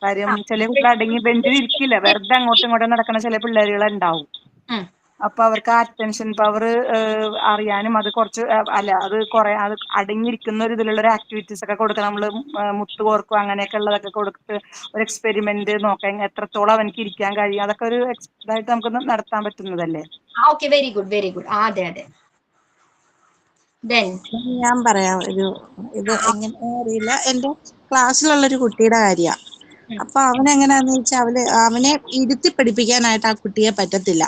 കാര്യം ചില കുട്ടികൾ അടങ്ങി ബെഞ്ചിൽ ഇരിക്കില്ല, വെറുതെ അങ്ങോട്ടും ഇങ്ങോട്ടും നടക്കുന്ന ചില പിള്ളേരുകൾ ഉണ്ടാവും. അപ്പൊ അവർക്ക് അറ്റൻഷൻ പവർ അറിയാനും അത് കുറച്ച് അത് കുറെ അത് അടങ്ങിയിരിക്കുന്ന ഒരു ഇതിലുള്ള ഒരു ആക്ടിവിറ്റീസ് ഒക്കെ കൊടുക്കുക. നമ്മള് മുത്ത് കോർക്കും അങ്ങനെയൊക്കെ ഉള്ളതൊക്കെ കൊടുത്ത് ഒരു എക്സ്പെരിമെന്റ് നോക്കാൻ എത്രത്തോളം അവനക്ക് ഇരിക്കാൻ കഴിയും, അതൊക്കെ ഒരു ഇതായിട്ട് നമുക്ക് നടത്താൻ പറ്റുന്നതല്ലേ. Okay, very good very good. അതെ അതെ. ഞാൻ പറയാം ഒരു ഇത് എങ്ങനെ അറിയില്ല, എന്റെ ക്ലാസ്സിലുള്ളൊരു കുട്ടിയുടെ കാര്യ. അപ്പൊ അവനെങ്ങനെയാന്ന് വെച്ചാൽ അവനെ ഇരുത്തി പഠിപ്പിക്കാനായിട്ട് ആ കുട്ടിയെ പറ്റത്തില്ല.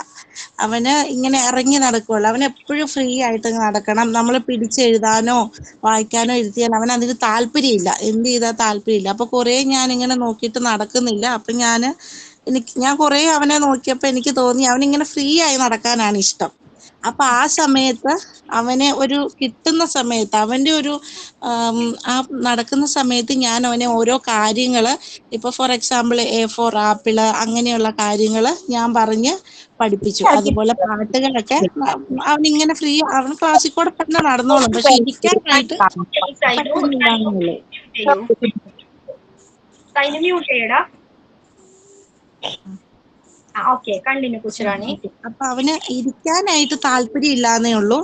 അവന് ഇങ്ങനെ ഇറങ്ങി നടക്കുള്ളൂ. അവൻ എപ്പോഴും ഫ്രീ ആയിട്ട് നടക്കണം. നമ്മൾ പിടിച്ചെഴുതാനോ വായിക്കാനോ ഇരുത്തിയാൽ അവൻ അതിന് താല്പര്യമില്ല. എന്ത് ചെയ്താൽ താല്പര്യമില്ല. അപ്പൊ കുറെ ഞാൻ ഇങ്ങനെ നോക്കിയിട്ട് നടക്കുന്നില്ല. അപ്പൊ ഞാൻ കുറെ അവനെ നോക്കിയപ്പോ എനിക്ക് തോന്നി അവനിങ്ങനെ ഫ്രീ ആയി നടക്കാനാണ് ഇഷ്ടം. അപ്പൊ ആ സമയത്ത് അവനെ ഒരു കിട്ടുന്ന സമയത്ത് അവന്റെ ഒരു ആ നടക്കുന്ന സമയത്ത് ഞാൻ അവനെ ഓരോ കാര്യങ്ങള് ഇപ്പൊ for example A for apple അങ്ങനെയുള്ള കാര്യങ്ങള് ഞാൻ പറഞ്ഞ് പഠിപ്പിച്ചു. അതുപോലെ പാട്ടുകളൊക്കെ അവനിങ്ങനെ അവൻ ക്ലാസ്സിൽ കൂടെ തന്നെ നടന്നോളും, പക്ഷെ ഇരിക്കാനായിട്ട് പറ്റുന്നില്ലാന്നുള്ളൂ. അപ്പൊ അവന് ഇരിക്കാനായിട്ട് താല്പര്യം ഇല്ലാന്നേ ഉള്ളൂ.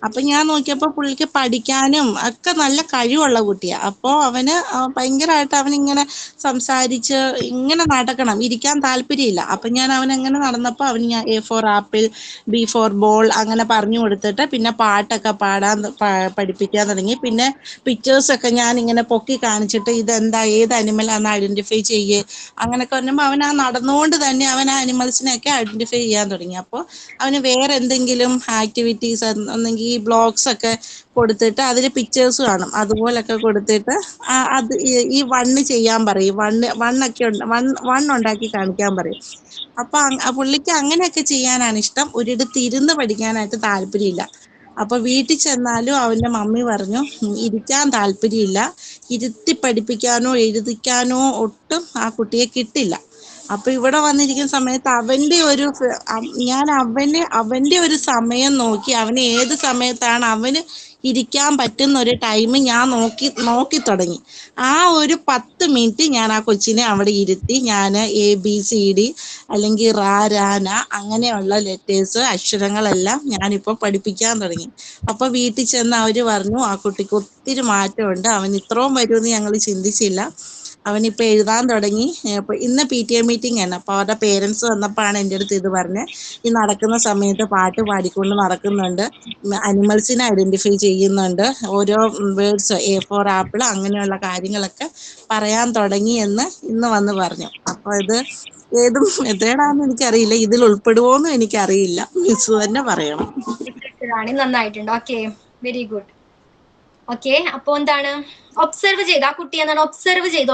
അപ്പൊ ഞാൻ നോക്കിയപ്പോ പുള്ളിക്ക് പഠിക്കാനും ഒക്കെ നല്ല കഴിവുള്ള കുട്ടിയാ. അപ്പൊ അവന് ഭയങ്കരമായിട്ട് അവനിങ്ങനെ സംസാരിച്ച് ഇങ്ങനെ നടക്കണം, ഇരിക്കാൻ താല്പര്യമില്ല. അപ്പൊ ഞാൻ അവനെങ്ങനെ നടന്നപ്പോ അവന് ഞാൻ A for apple, B for ball അങ്ങനെ പറഞ്ഞു കൊടുത്തിട്ട് പിന്നെ പാട്ടൊക്കെ പാടാൻ പഠിപ്പിക്കാൻ തുടങ്ങി. പിന്നെ പിക്ചേഴ്സ് ഒക്കെ ഞാൻ ഇങ്ങനെ പൊക്കി കാണിച്ചിട്ട് ഇതെന്താ ഏത് അനിമലാന്ന് ഐഡന്റിഫൈ ചെയ്യേ അങ്ങനെയൊക്കെ പറയുമ്പോൾ അവൻ ആ നടന്നുകൊണ്ട് തന്നെ അവൻ ആ അനിമൽസിനെയൊക്കെ ഐഡന്റിഫൈ ചെയ്യാൻ തുടങ്ങി. അപ്പോൾ അവന് വേറെ എന്തെങ്കിലും ആക്ടിവിറ്റീസ് ഒന്നെങ്കിൽ ഈ ബ്ലോഗ്സ് ഒക്കെ കൊടുത്തിട്ട് അതിൽ പിക്ചേഴ്സ് കാണും, അതുപോലൊക്കെ കൊടുത്തിട്ട് അത് ഈ വണ്ണ് ചെയ്യാൻ പറയും. വണ്ണ് ഉണ്ടാക്കി കാണിക്കാൻ പറയും. അപ്പൊ പുള്ളിക്ക് അങ്ങനെയൊക്കെ ചെയ്യാനാണ് ഇഷ്ടം. ഒരിടത്ത് ഇരുന്ന് പഠിക്കാനായിട്ട് താല്പര്യമില്ല. അപ്പൊ വീട്ടിൽ ചെന്നാലും അവന്റെ മമ്മി പറഞ്ഞു ഇരിക്കാൻ താല്പര്യമില്ല, ഇരുത്തി പഠിപ്പിക്കാനോ എഴുതിക്കാനോ ഒട്ടും ആ കുട്ടിയെ കിട്ടില്ല. അപ്പൊ ഇവിടെ വന്നിരിക്കുന്ന സമയത്ത് ഞാൻ അവന്റെ ഒരു സമയം നോക്കി അവന് ഏത് സമയത്താണ് അവന് ഇരിക്കാൻ പറ്റുന്ന ഒരു ടൈം ഞാൻ നോക്കി തുടങ്ങി. ആ ഒരു 10 മിനിറ്റ് ഞാൻ ആ കൊച്ചിനെ അവിടെ ഇരുത്തി ഞാൻ ABCD അല്ലെങ്കിൽ റാന അങ്ങനെയുള്ള ലെറ്റേഴ്സ് അക്ഷരങ്ങളെല്ലാം ഞാനിപ്പോ പഠിപ്പിക്കാൻ തുടങ്ങി. അപ്പൊ വീട്ടിൽ ചെന്ന് അവര് പറഞ്ഞു ആ കുട്ടിക്ക് ഒത്തിരി മാറ്റമുണ്ട്, അവൻ ഇത്രയും വരുമെന്ന് ഞങ്ങൾ ചിന്തിച്ചില്ല, അവനിപ്പോ എഴുതാൻ തുടങ്ങി. അപ്പൊ ഇന്ന് PTA മീറ്റിംഗ് ആണ്. അപ്പൊ അവരുടെ പേരൻസ് വന്നപ്പോഴാണ് എൻ്റെ അടുത്ത് ഇത് പറഞ്ഞ് ഈ നടക്കുന്ന സമയത്ത് പാട്ട് പാടിക്കൊണ്ട് നടക്കുന്നുണ്ട്, അനിമൽസിനെ ഐഡന്റിഫൈ ചെയ്യുന്നുണ്ട്, ഓരോ വേർഡ്സ് A for ആപ്പിൾ അങ്ങനെയുള്ള കാര്യങ്ങളൊക്കെ പറയാൻ തുടങ്ങി എന്ന് ഇന്ന് വന്ന് പറഞ്ഞു. അപ്പൊ ഇത് ഏത് മെത്തേഡാന്ന് എനിക്കറിയില്ല, ഇതിൽ ഉൾപ്പെടുവോന്നും എനിക്കറിയില്ല, മിസ് തന്നെ പറയണം. നന്നായിട്ടുണ്ട്. Okay, very good. ഓക്കെ, അപ്പൊ എന്താണ് ഒബ്സർവ് ചെയ്ത് ആ കുട്ടി എന്താണ്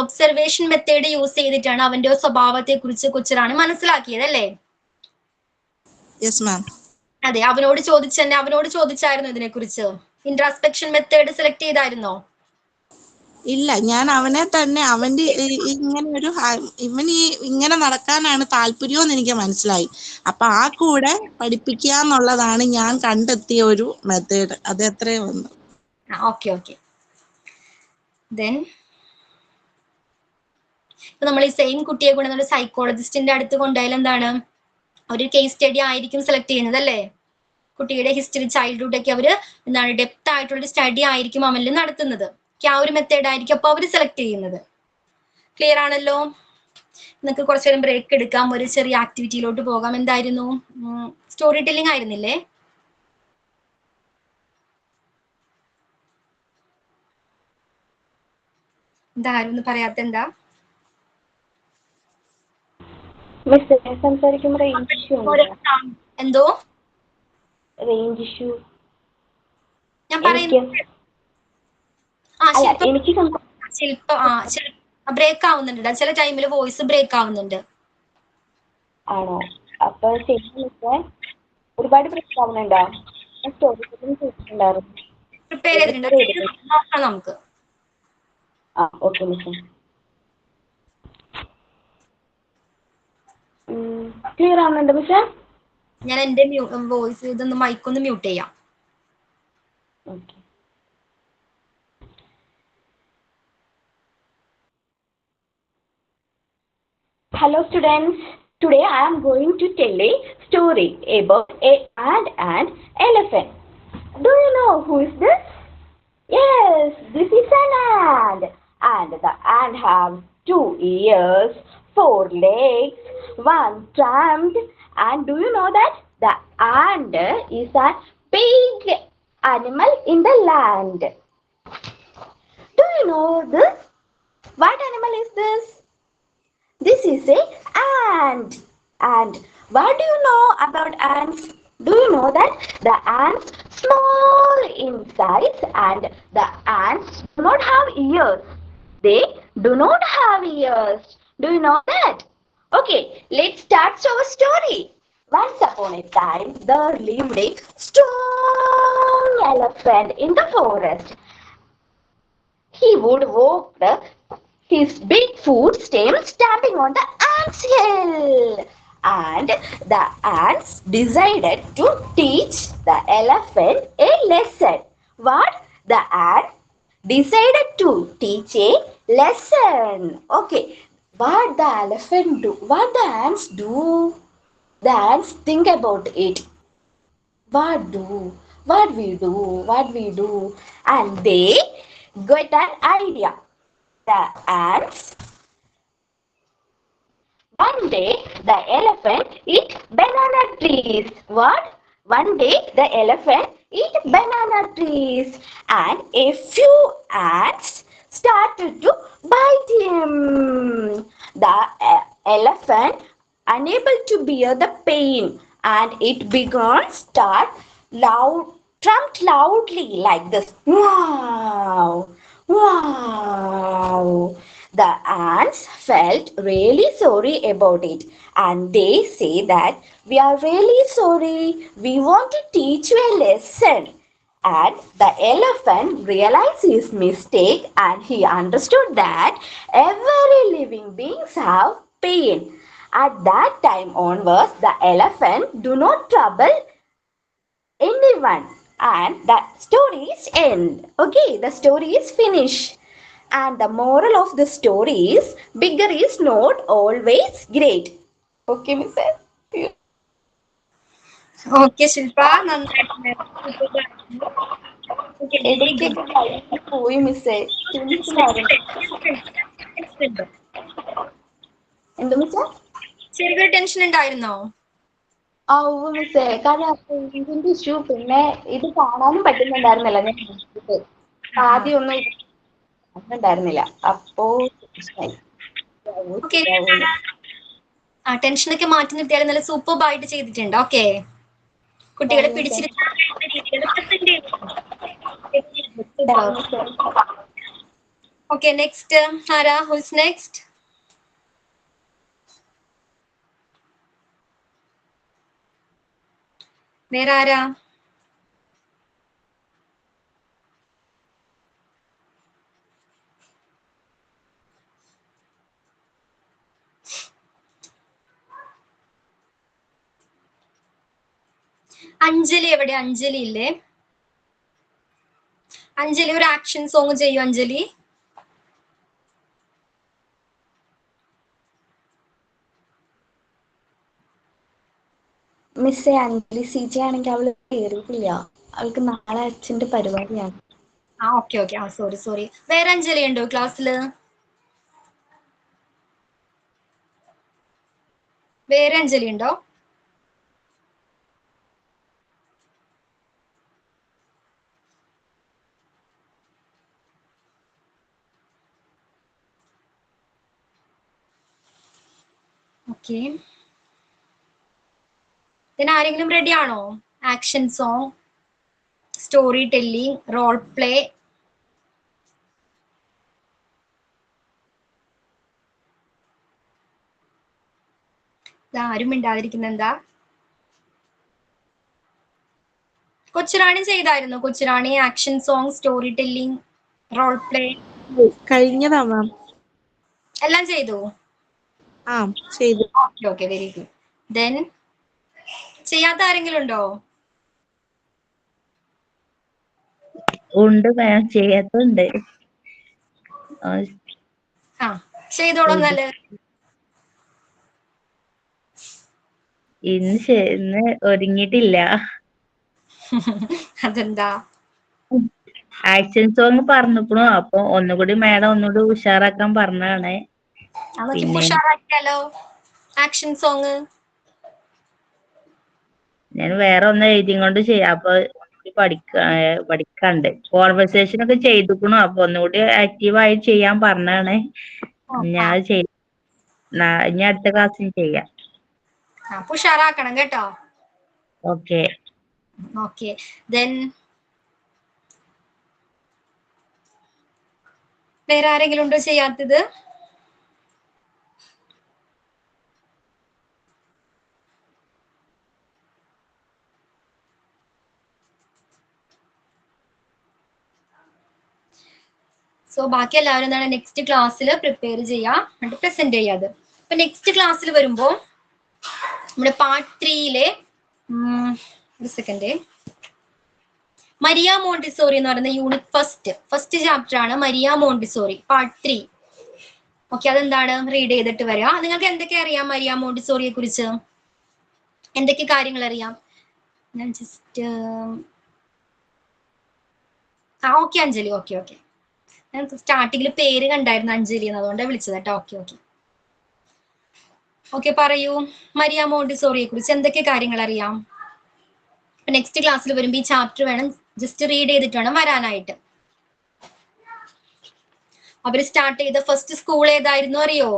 ഒബ്സർവേഷൻ മെത്തേഡ് യൂസ് ചെയ്തിട്ടാണ് അവന്റെ സ്വഭാവത്തെ കുറിച്ച് കൊച്ചുറാണി മനസ്സിലാക്കിയത് അല്ലേ? Yes ma'am. അതെ, അവനോട് ചോദിച്ചായിരുന്നു ഇതിനെ കുറിച്ച്. ഇൻട്രാസ്പെക്ഷൻ മെത്തേഡ് സെലക്ട് ചെയ്തായിരുന്നോ? ഇല്ല, ഞാൻ അവനെ തന്നെ അവന്റെ ഇങ്ങനെ ഒരു ഇവൻ ഇങ്ങനെ നടക്കാനാണ് താല്പര്യമെന്ന് എനിക്ക് മനസ്സിലായി. അപ്പൊ ആ കൂടെ പഠിപ്പിക്കുക എന്നുള്ളതാണ് ഞാൻ കണ്ടെത്തിയ ഒരു മെത്തേഡ്. അത് എത്രയോ ഒന്ന്. Okay okay. ദെൻ ഇപ്പൊ നമ്മൾ ഈ സെയിം കുട്ടിയെ കൊണ്ട് നമ്മൾ സൈക്കോളജിസ്റ്റിന്റെ അടുത്ത് കൊണ്ടുപോയാൽ എന്താണ്, ഒരു കേസ് സ്റ്റഡി ആയിരിക്കും സെലക്ട് ചെയ്യുന്നത് അല്ലേ? കുട്ടിയുടെ ഹിസ്റ്ററി, ചൈൽഡ്ഹുഡ് ഒക്കെ അവര് എന്താണ് ഡെപ്ത് ആയിട്ടുള്ള സ്റ്റഡി ആയിരിക്കും അവനിൽ നടത്തുന്നത്. ആ ഒരു മെത്തേഡ് ആയിരിക്കും അപ്പൊ അവര് സെലക്ട് ചെയ്യുന്നത്. ക്ലിയർ ആണല്ലോ? നിങ്ങൾക്ക് കുറച്ചു നേരം ബ്രേക്ക് എടുക്കാം, ഒരു ചെറിയ ആക്ടിവിറ്റിയിലോട്ട് പോകാം. എന്തായിരുന്നു? സ്റ്റോറി ടെല്ലിംഗ് ആയിരുന്നില്ലേ? എന്തായിരുന്നു പറയാത്ത? എന്താ സംസാരിക്കുമ്പോൾ റേഞ്ച് ഇഷ്യൂ എന്തോ റേഞ്ച് ഇഷ്യൂ ഞാൻ പറയുന്നത്? എനിക്ക് ബ്രേക്ക് ആവുന്നുണ്ട്, ചില ടൈമിൽ വോയിസ് ബ്രേക്ക് ആവുന്നുണ്ട്. ആണോ? അപ്പൊ ശരി, ഒരുപാട് ബ്രേക്ക് ആവുന്നുണ്ടോ? സ്റ്റോറി ചെയ്തിട്ടുണ്ടായിരുന്നു. പ്രിപ്പയർ ചെയ്തിട്ടുണ്ട്, നോക്കാം നമുക്ക്. ഓക്കെ മിസ്സേ. ക്ലിയർ ആവുന്നുണ്ട് മിസ്സേ? ഞാൻ എന്റെ വോയിസ് ഇതൊന്ന് മൈക്കൊന്ന് മ്യൂട്ട് ചെയ്യാം. Okay. Hello students, today I am going to tell a story about an ant and elephant. Do you know who is this? Yes, this is an ant. And the ant has 2 ears, 4 legs, 1 trunk. And do you know that the ant is a big animal in the land? Do you know this? What animal is this? This is a ant. And what do you know about ants? Do you know that the ants small in size and the ants do not have ears? They do not have ears. Do you know that? Okay, let's start our story. Once upon a time, there lived a strong elephant in the forest. He would walk his big foot stems stamping on the ants' hill. And the ants decided to teach the elephant a lesson. What? The ant decided to teach a lesson. Okay. What the elephant do? What the ants do? The ants think about it. What we do. And they got an idea. The ants. One day the elephant eat banana trees. What? One day the elephant eat banana trees and a few ants started to bite him. The elephant, unable to bear the pain, and it began trumped loudly like this. Wow! Wow! The ants felt really sorry about it, and they say that we are really sorry. We want to teach you a lesson. And the elephant realized his mistake, and he understood that every living beings have pain. At that time onwards, the elephant do not trouble anyone. And the story is end. Okay, the story is finished. And the moral of the story is bigger is not always great. Okay, Miss? Okay Shilpa, നന്നായിട്ട് പോയി മിസ്സേ. എന്ത് മിസ്സേ? ചെറിയൊരു tension ഉണ്ടായിരുന്നോ? മിസ്സേ, കാരണം ഇതിന്റെ ഇഷ്യൂ, പിന്നെ ഇത് കാണാനും പറ്റുന്നുണ്ടായിരുന്നില്ല. ഞാൻ ആദ്യം ഒന്നും ഉണ്ടായിരുന്നില്ല. അപ്പോ ടെൻഷനൊക്കെ മാറ്റി നിർത്തിയാൽ നല്ല സൂപ്പർബായിട്ട് ചെയ്തിട്ടുണ്ട്. ഓക്കെ, കുട്ടികളെ പിടിച്ചിരുത്താൻ ഓക്കെ. നെക്സ്റ്റ് ആരാ? Who's next? വേറെ ആരാ? അഞ്ജലി എവിടെ? അഞ്ജലി ഇല്ലേ? അഞ്ജലി ഒരു ആക്ഷൻ സോങ് ചെയ്യൂ അഞ്ജലി. മിസ്സേ അഞ്ജലി CJ ആണെങ്കിൽ അവള് കയറിയിട്ടില്ല. അവൾക്ക് നാളെ അച്ഛന്റെ പരിപാടിയാണ്. ഓക്കെ. സോറി. വേറെ അഞ്ജലി ഉണ്ടോ ക്ലാസ്സില്? വേറെ അഞ്ജലി ഉണ്ടോ? ഓക്കെ. ഇതിന് ആരെങ്കിലും റെഡി ആണോ? Action song, story telling, role play. ആരും മിണ്ടാതിരിക്കുന്ന എന്താ? കൊച്ചുറാണി ചെയ്തായിരുന്നു. Kochurani action song, story telling, role play കഴിഞ്ഞതാ മാം. എല്ലാം ചെയ്തു. ചെയ്തു. Okay very good. ദെൻ ചെയ്യാത്ത ആരെങ്കിലും ഉണ്ടോ? ഉണ്ട് മാം, ചെയ്യാത്തുണ്ട്. ചെയ്തോളൂ. നല്ല ഇന്ന് ഒരുങ്ങിയിട്ടില്ല. അതെന്താ? ആക്ഷൻ സോങ് പറഞ്ഞിക്കണു. അപ്പൊ ഒന്നുകൂടി മാഡം ഒന്നുകൂടി ഉഷാറാക്കാൻ പറഞ്ഞാണ്. പിന്നെ ഉഷാറാക്കിയാലോ ആക്ഷൻ സോങ്? ഞാൻ വേറെ ഒന്ന് എഴുതി കൊണ്ട് ചെയ്യാം. അപ്പൊ പഠിക്കാണ്ട് കോൺവെർസേഷൻ ഒക്കെ ചെയ്തിക്കണു. അപ്പൊ ഒന്നുകൂടി ആക്റ്റീവായി ചെയ്യാൻ പറഞ്ഞാണ്. ഞാൻ ഇനി അടുത്ത ക്ലാസ്സിൽ ചെയ്യാം. ഉഷാറാക്കണം കേട്ടോ. ഓക്കെ. ദെൻ വേറെ ആരെങ്കിലും ഉണ്ടോ ചെയ്യാത്തത്? സോ ബാക്കി എല്ലാവരും എന്താണ് നെക്സ്റ്റ് ക്ലാസ്സിൽ പ്രിപ്പയർ ചെയ്യാം, എന്നിട്ട് പ്രസന്റ് ചെയ്യാത്. അപ്പൊ നെക്സ്റ്റ് ക്ലാസ്സിൽ വരുമ്പോ നമ്മുടെ പാർട്ട് 3-യിലെ ഒരു സെക്കൻഡ്, മരിയ മോണ്ടിസോറി എന്ന് പറയുന്ന യൂണിറ്റ് ഫസ്റ്റ് ചാപ്റ്റർ ആണ് മരിയ മോണ്ടിസോറി പാർട്ട് 3. ഓക്കെ, അതെന്താണ് റീഡ് ചെയ്തിട്ട് വരിക. നിങ്ങൾക്ക് എന്തൊക്കെ അറിയാം മരിയ മോണ്ടിസോറിയെ കുറിച്ച്? എന്തൊക്കെ കാര്യങ്ങൾ അറിയാം? ഞാൻ ജസ്റ്റ് ഓക്കെ അഞ്ജലി. ഓക്കെ ഞാൻ സ്റ്റാർട്ടിങ്ങിൽ പേര് കണ്ടായിരുന്നു അഞ്ജലി എന്ന്, അതുകൊണ്ടാണ് വിളിച്ചത് കേട്ടോ. ഓക്കെ പറയൂ, മരിയ മോണ്ടിസോറിയെ കുറിച്ച് എന്തൊക്കെ കാര്യങ്ങൾ അറിയാം? നെക്സ്റ്റ് ക്ലാസ്സിൽ വരുമ്പോൾ ഈ ചാപ്റ്റർ വേണം ജസ്റ്റ് റീഡ് ചെയ്തിട്ട് വേണം വരാനായിട്ട്. അവര് സ്റ്റാർട്ട് ചെയ്ത ഫസ്റ്റ് സ്കൂൾ ഏതായിരുന്നു അറിയോ?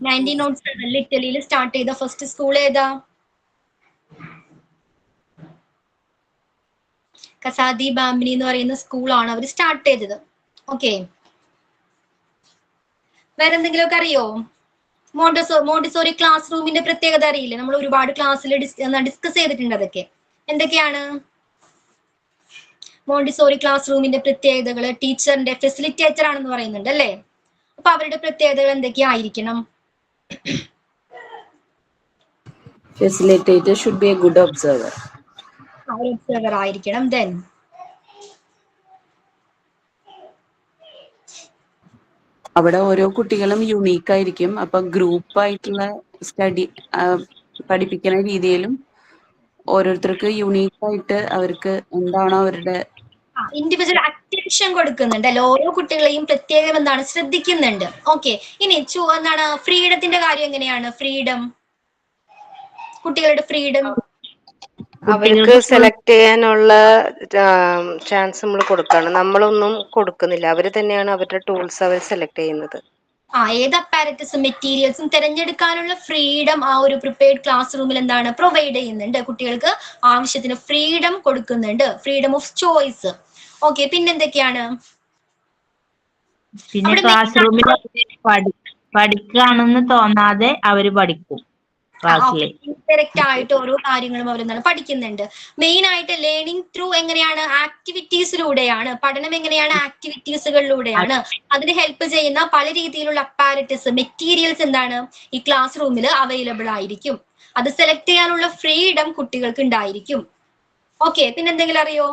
1907 ഇറ്റലിയിൽ സ്റ്റാർട്ട് ചെയ്ത ഫസ്റ്റ് സ്കൂൾ ഏതാ? കസാദി ബാംബിനി എന്ന് പറയുന്ന സ്കൂളാണ് അവർ സ്റ്റാർട്ട് ചെയ്തത്. ഓക്കെ, വേറെ എന്തെങ്കിലുമൊക്കെ അറിയോ? മോണ്ടിസോറി ക്ലാസ് റൂമിന്റെ പ്രത്യേകത അറിയില്ലേ? നമ്മൾ ഒരുപാട് ക്ലാസ്സിൽ ഡിസ്കസ് ചെയ്തിട്ടുണ്ട്. അതൊക്കെ എന്തൊക്കെയാണ്? മോണ്ടിസോറി ക്ലാസ് റൂമിന്റെ പ്രത്യേകതകൾ, ടീച്ചറിന്റെ ഫെസിലിറ്റേറ്റർ ആണെന്ന് പറയുന്നുണ്ട് അല്ലേ? അപ്പൊ അവരുടെ പ്രത്യേകതകൾ എന്തൊക്കെയായിരിക്കണം? Facilitator should be a good observer. Observer ആയിരിക്കണം. ദെൻ അവിടെ ഓരോ കുട്ടികളും യുണീക്ക് ആയിരിക്കും. അപ്പൊ ഗ്രൂപ്പായിട്ടുള്ള സ്റ്റഡി പഠിപ്പിക്കുന്ന രീതിയിലും ഓരോരുത്തർക്ക് യുണീക്ക് ആയിട്ട് അവർക്ക് എന്താണോ അവരുടെ ഇൻഡിവിജ്വൽ അറ്റൻഷൻ കൊടുക്കുന്നുണ്ട് അല്ലെ? ഓരോ കുട്ടികളെയും പ്രത്യേകം എന്താണ് ശ്രദ്ധിക്കുന്നുണ്ട്. ഓക്കെ, ഇനി എന്താണ് ഫ്രീഡത്തിന്റെ കാര്യം എങ്ങനെയാണ്? കുട്ടികളുടെ ഫ്രീഡം അവർക്ക് സെലക്ട് ചെയ്യാനുള്ള ചാൻസ് നമ്മൾ കൊടുക്കണം. നമ്മളൊന്നും കൊടുക്കുന്നില്ല. അവര് തന്നെയാണ് അവരുടെ ടൂൾസ് അവർ സെലക്ട് ചെയ്യുന്നത്. ഏത് അപ്പാരറ്റസും മെറ്റീരിയൽസും തിരഞ്ഞെടുക്കാനുള്ള ഫ്രീഡം ആ ഒരു പ്രിപ്പയർഡ് ക്ലാസ് റൂമിൽ എന്താണ് പ്രൊവൈഡ് ചെയ്യുന്നുണ്ട്. കുട്ടികൾക്ക് ആവശ്യത്തിന് ഫ്രീഡം കൊടുക്കുന്നുണ്ട്, ഫ്രീഡം ഓഫ് ചോയ്സ്. ഓക്കെ, പിന്നെന്തൊക്കെയാണ്? പിന്നെ ക്ലാസ് റൂമിൽ പഠിക്കുകയാണെന്ന് തോന്നാതെ അവര് പഠിക്കും. ഡയറക്റ്റ് ആയിട്ട് ഓരോ കാര്യങ്ങളും അവരെന്താണ് പഠിക്കുന്നുണ്ട്. മെയിൻ ആയിട്ട് ലേണിംഗ് ത്രൂ എങ്ങനെയാണ്? ആക്ടിവിറ്റീസിലൂടെയാണ്. പഠനം എങ്ങനെയാണ്? ആക്ടിവിറ്റീസുകളിലൂടെയാണ്. അതിന് ഹെൽപ്പ് ചെയ്യുന്ന പല രീതിയിലുള്ള അപ്പാരറ്റസ്, മെറ്റീരിയൽസ് എന്താണ് ഈ ക്ലാസ് റൂമിൽ അവൈലബിൾ ആയിരിക്കും. അത് സെലക്ട് ചെയ്യാനുള്ള ഫ്രീഡം കുട്ടികൾക്ക് ഉണ്ടായിരിക്കും. ഓക്കെ, പിന്നെ എന്തെങ്കിലും അറിയോ?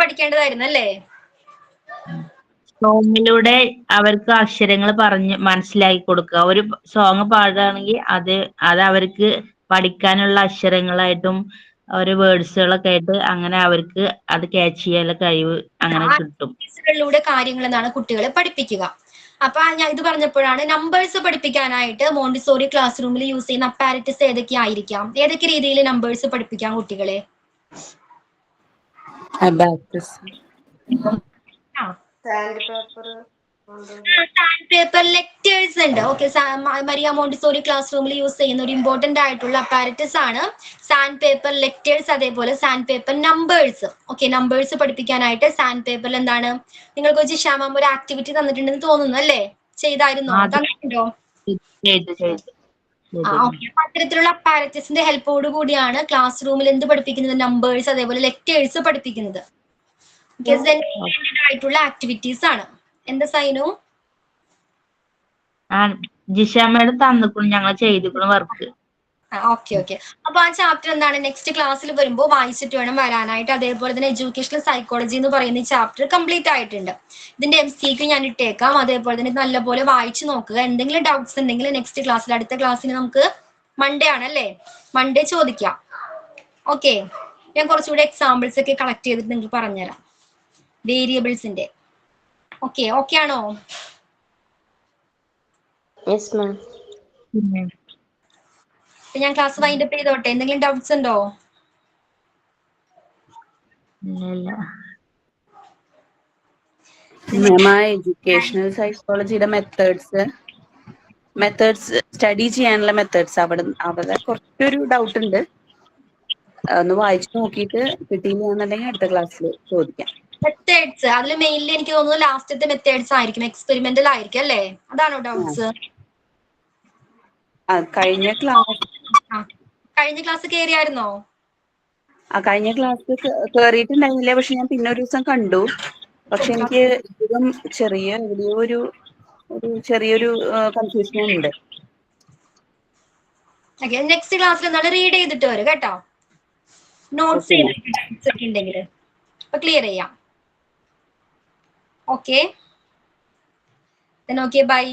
പഠിക്കേണ്ടതായിരുന്നു അല്ലേ? സോങ്ങിലൂടെ അവർക്ക് അക്ഷരങ്ങൾ പറഞ്ഞ് മനസ്സിലാക്കി കൊടുക്കുക. ഒരു സോങ് പാടുകയാണെങ്കിൽ അത് അവർക്ക് പഠിക്കാനുള്ള അക്ഷരങ്ങളായിട്ടും ഒരു വേർഡ്സുകളൊക്കെ ആയിട്ട് അങ്ങനെ അവർക്ക് അത് ക്യാച്ച് ചെയ്യാനുള്ള കഴിവ് അങ്ങനെ കിട്ടും. കാര്യങ്ങൾ എന്നാണ് കുട്ടികളെ പഠിപ്പിക്കുക. അപ്പൊ ഞാൻ ഇത് പറഞ്ഞപ്പോഴാണ് നമ്പേഴ്സ് പഠിപ്പിക്കാനായിട്ട് മോണ്ടിസോറി ക്ലാസ് റൂമിൽ യൂസ് ചെയ്യുന്ന അപ്പാരറ്റസ് ഏതൊക്കെ ആയിരിക്കാം? ഏതൊക്കെ രീതിയിൽ നമ്പേഴ്സ് പഠിപ്പിക്കാം കുട്ടികളെ? സാൻഡ് പേപ്പർ ലെറ്റേഴ്സ് ഉണ്ട്. ഓക്കെ, മരിയ മോണ്ടിസോറി ക്ലാസ് റൂമിൽ യൂസ് ചെയ്യുന്ന ഒരു ഇമ്പോർട്ടന്റ് ആയിട്ടുള്ള അപ്പാരറ്റസ് ആണ് സാൻഡ് പേപ്പർ ലെറ്റേഴ്സ്, അതേപോലെ sand paper numbers. Okay, numbers പഠിപ്പിക്കാനായിട്ട് സാൻഡ് പേപ്പറിൽ എന്താണ് നിങ്ങൾക്ക് വെച്ച് ശ്യാമം ഒരു ആക്ടിവിറ്റി തന്നിട്ടുണ്ടെന്ന് തോന്നുന്നു അല്ലേ? ചെയ്തായിരുന്നോ? തന്നിട്ടുണ്ടോ? അത്തരത്തിലുള്ള അപ്പാരറ്റസിന്റെ ഹെൽപ്പോട് കൂടിയാണ് ക്ലാസ് റൂമിൽ എന്ത് പഠിപ്പിക്കുന്നത്? നമ്പേഴ്സ് അതേപോലെ ലെറ്റേഴ്സ് പഠിപ്പിക്കുന്നത്. ആയിട്ടുള്ള ആക്ടിവിറ്റീസ് ആണ്. എന്താ സൈനു? ജിഷ മേഡം തന്നിക്കുന്നു, ഞങ്ങൾ ചെയ്തിരിക്കുന്ന വർക്ക്. Okay okay. അപ്പൊ ആ ചാപ്റ്റർ എന്താണ്? നെക്സ്റ്റ് ക്ലാസ്സിൽ വരുമ്പോൾ വായിച്ചിട്ട് വേണം വരാനായിട്ട്. അതേപോലെ തന്നെ എഡ്യൂക്കേഷണൽ സൈക്കോളജി എന്ന് പറയുന്ന ഈ ചാപ്റ്റർ കംപ്ലീറ്റ് ആയിട്ടുണ്ട്. ഇതിന്റെ MCQ ഞാൻ ഇട്ടേക്കാം. അതേപോലെ തന്നെ നല്ലപോലെ വായിച്ചു നോക്കുക. എന്തെങ്കിലും ഡൗട്ട്സ് ഉണ്ടെങ്കിൽ നെക്സ്റ്റ് ക്ലാസ്സിൽ, അടുത്ത ക്ലാസ്സിൽ നമുക്ക് മൺഡേ ആണല്ലേ, മൺഡേ ചോദിക്കാം. ഓക്കെ, ഞാൻ കുറച്ചുകൂടി എക്സാമ്പിൾസ് ഒക്കെ കളക്ട് ചെയ്തിട്ട് നിങ്ങൾക്ക് പറഞ്ഞുതരാം വേരിയബിൾസിന്റെ. ഓക്കെ, ഓക്കെ ആണോ? ഞാൻ ക്ലാസ് വൈൻഡ് അപ്പ് ചെയ്തോട്ടെ? എന്തെങ്കിലും ഡൗട്ട്സ് ഉണ്ടോ? എഡ്യൂക്കേഷണൽ സൈക്കോളജിയുടെ മെത്തേഡ്സ് സ്റ്റഡി ചെയ്യാനുള്ള മെത്തേഡ്സ് അവിടെ കുറച്ചൊരു ഡൗട്ട് ഉണ്ട്. ഒന്ന് വായിച്ചു നോക്കിയിട്ട് കിട്ടിയില്ലാന്നുണ്ടെങ്കിൽ അടുത്ത ക്ലാസ്സിൽ ചോദിക്കാം. മെത്തേഡ്സ് അതിൽ മെയിൻലി എനിക്ക് തോന്നുന്നു ലാസ്റ്റത്തെ മെത്തേഡ്സ് ആയിരിക്കും, എക്സ്പെരിമെന്റൽ ആയിരിക്കും അല്ലേ? അതാണോ ഡൗട്ട്സ്? കഴിഞ്ഞ ക്ലാസ് കേറിയായിരുന്നോ? കഴിഞ്ഞ ക്ലാസ് കേറിയിട്ടുണ്ടായിരുന്നില്ല, പക്ഷെ ഞാൻ പിന്നെ ഒരു ദിവസം കണ്ടു. പക്ഷെ എനിക്ക് ഇതും ചെറിയൊരു കൺഫ്യൂഷൻ ഉണ്ട്. നെക്സ്റ്റ് ക്ലാസ്സിൽ എന്താണ് റീഡ് ചെയ്തിട്ട് വരും കേട്ടോ. നോട്ട്സ് ഉണ്ടെങ്കിൽ അപ്പൊ ക്ലിയർ ചെയ്യാം. Okay, okay, bye.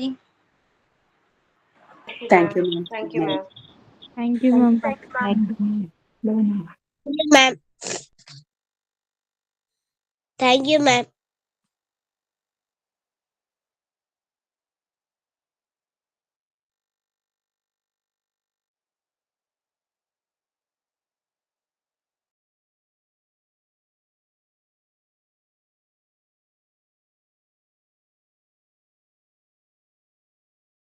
Thank you, ma'am. Thank you, ma'am. Thank you, ma'am.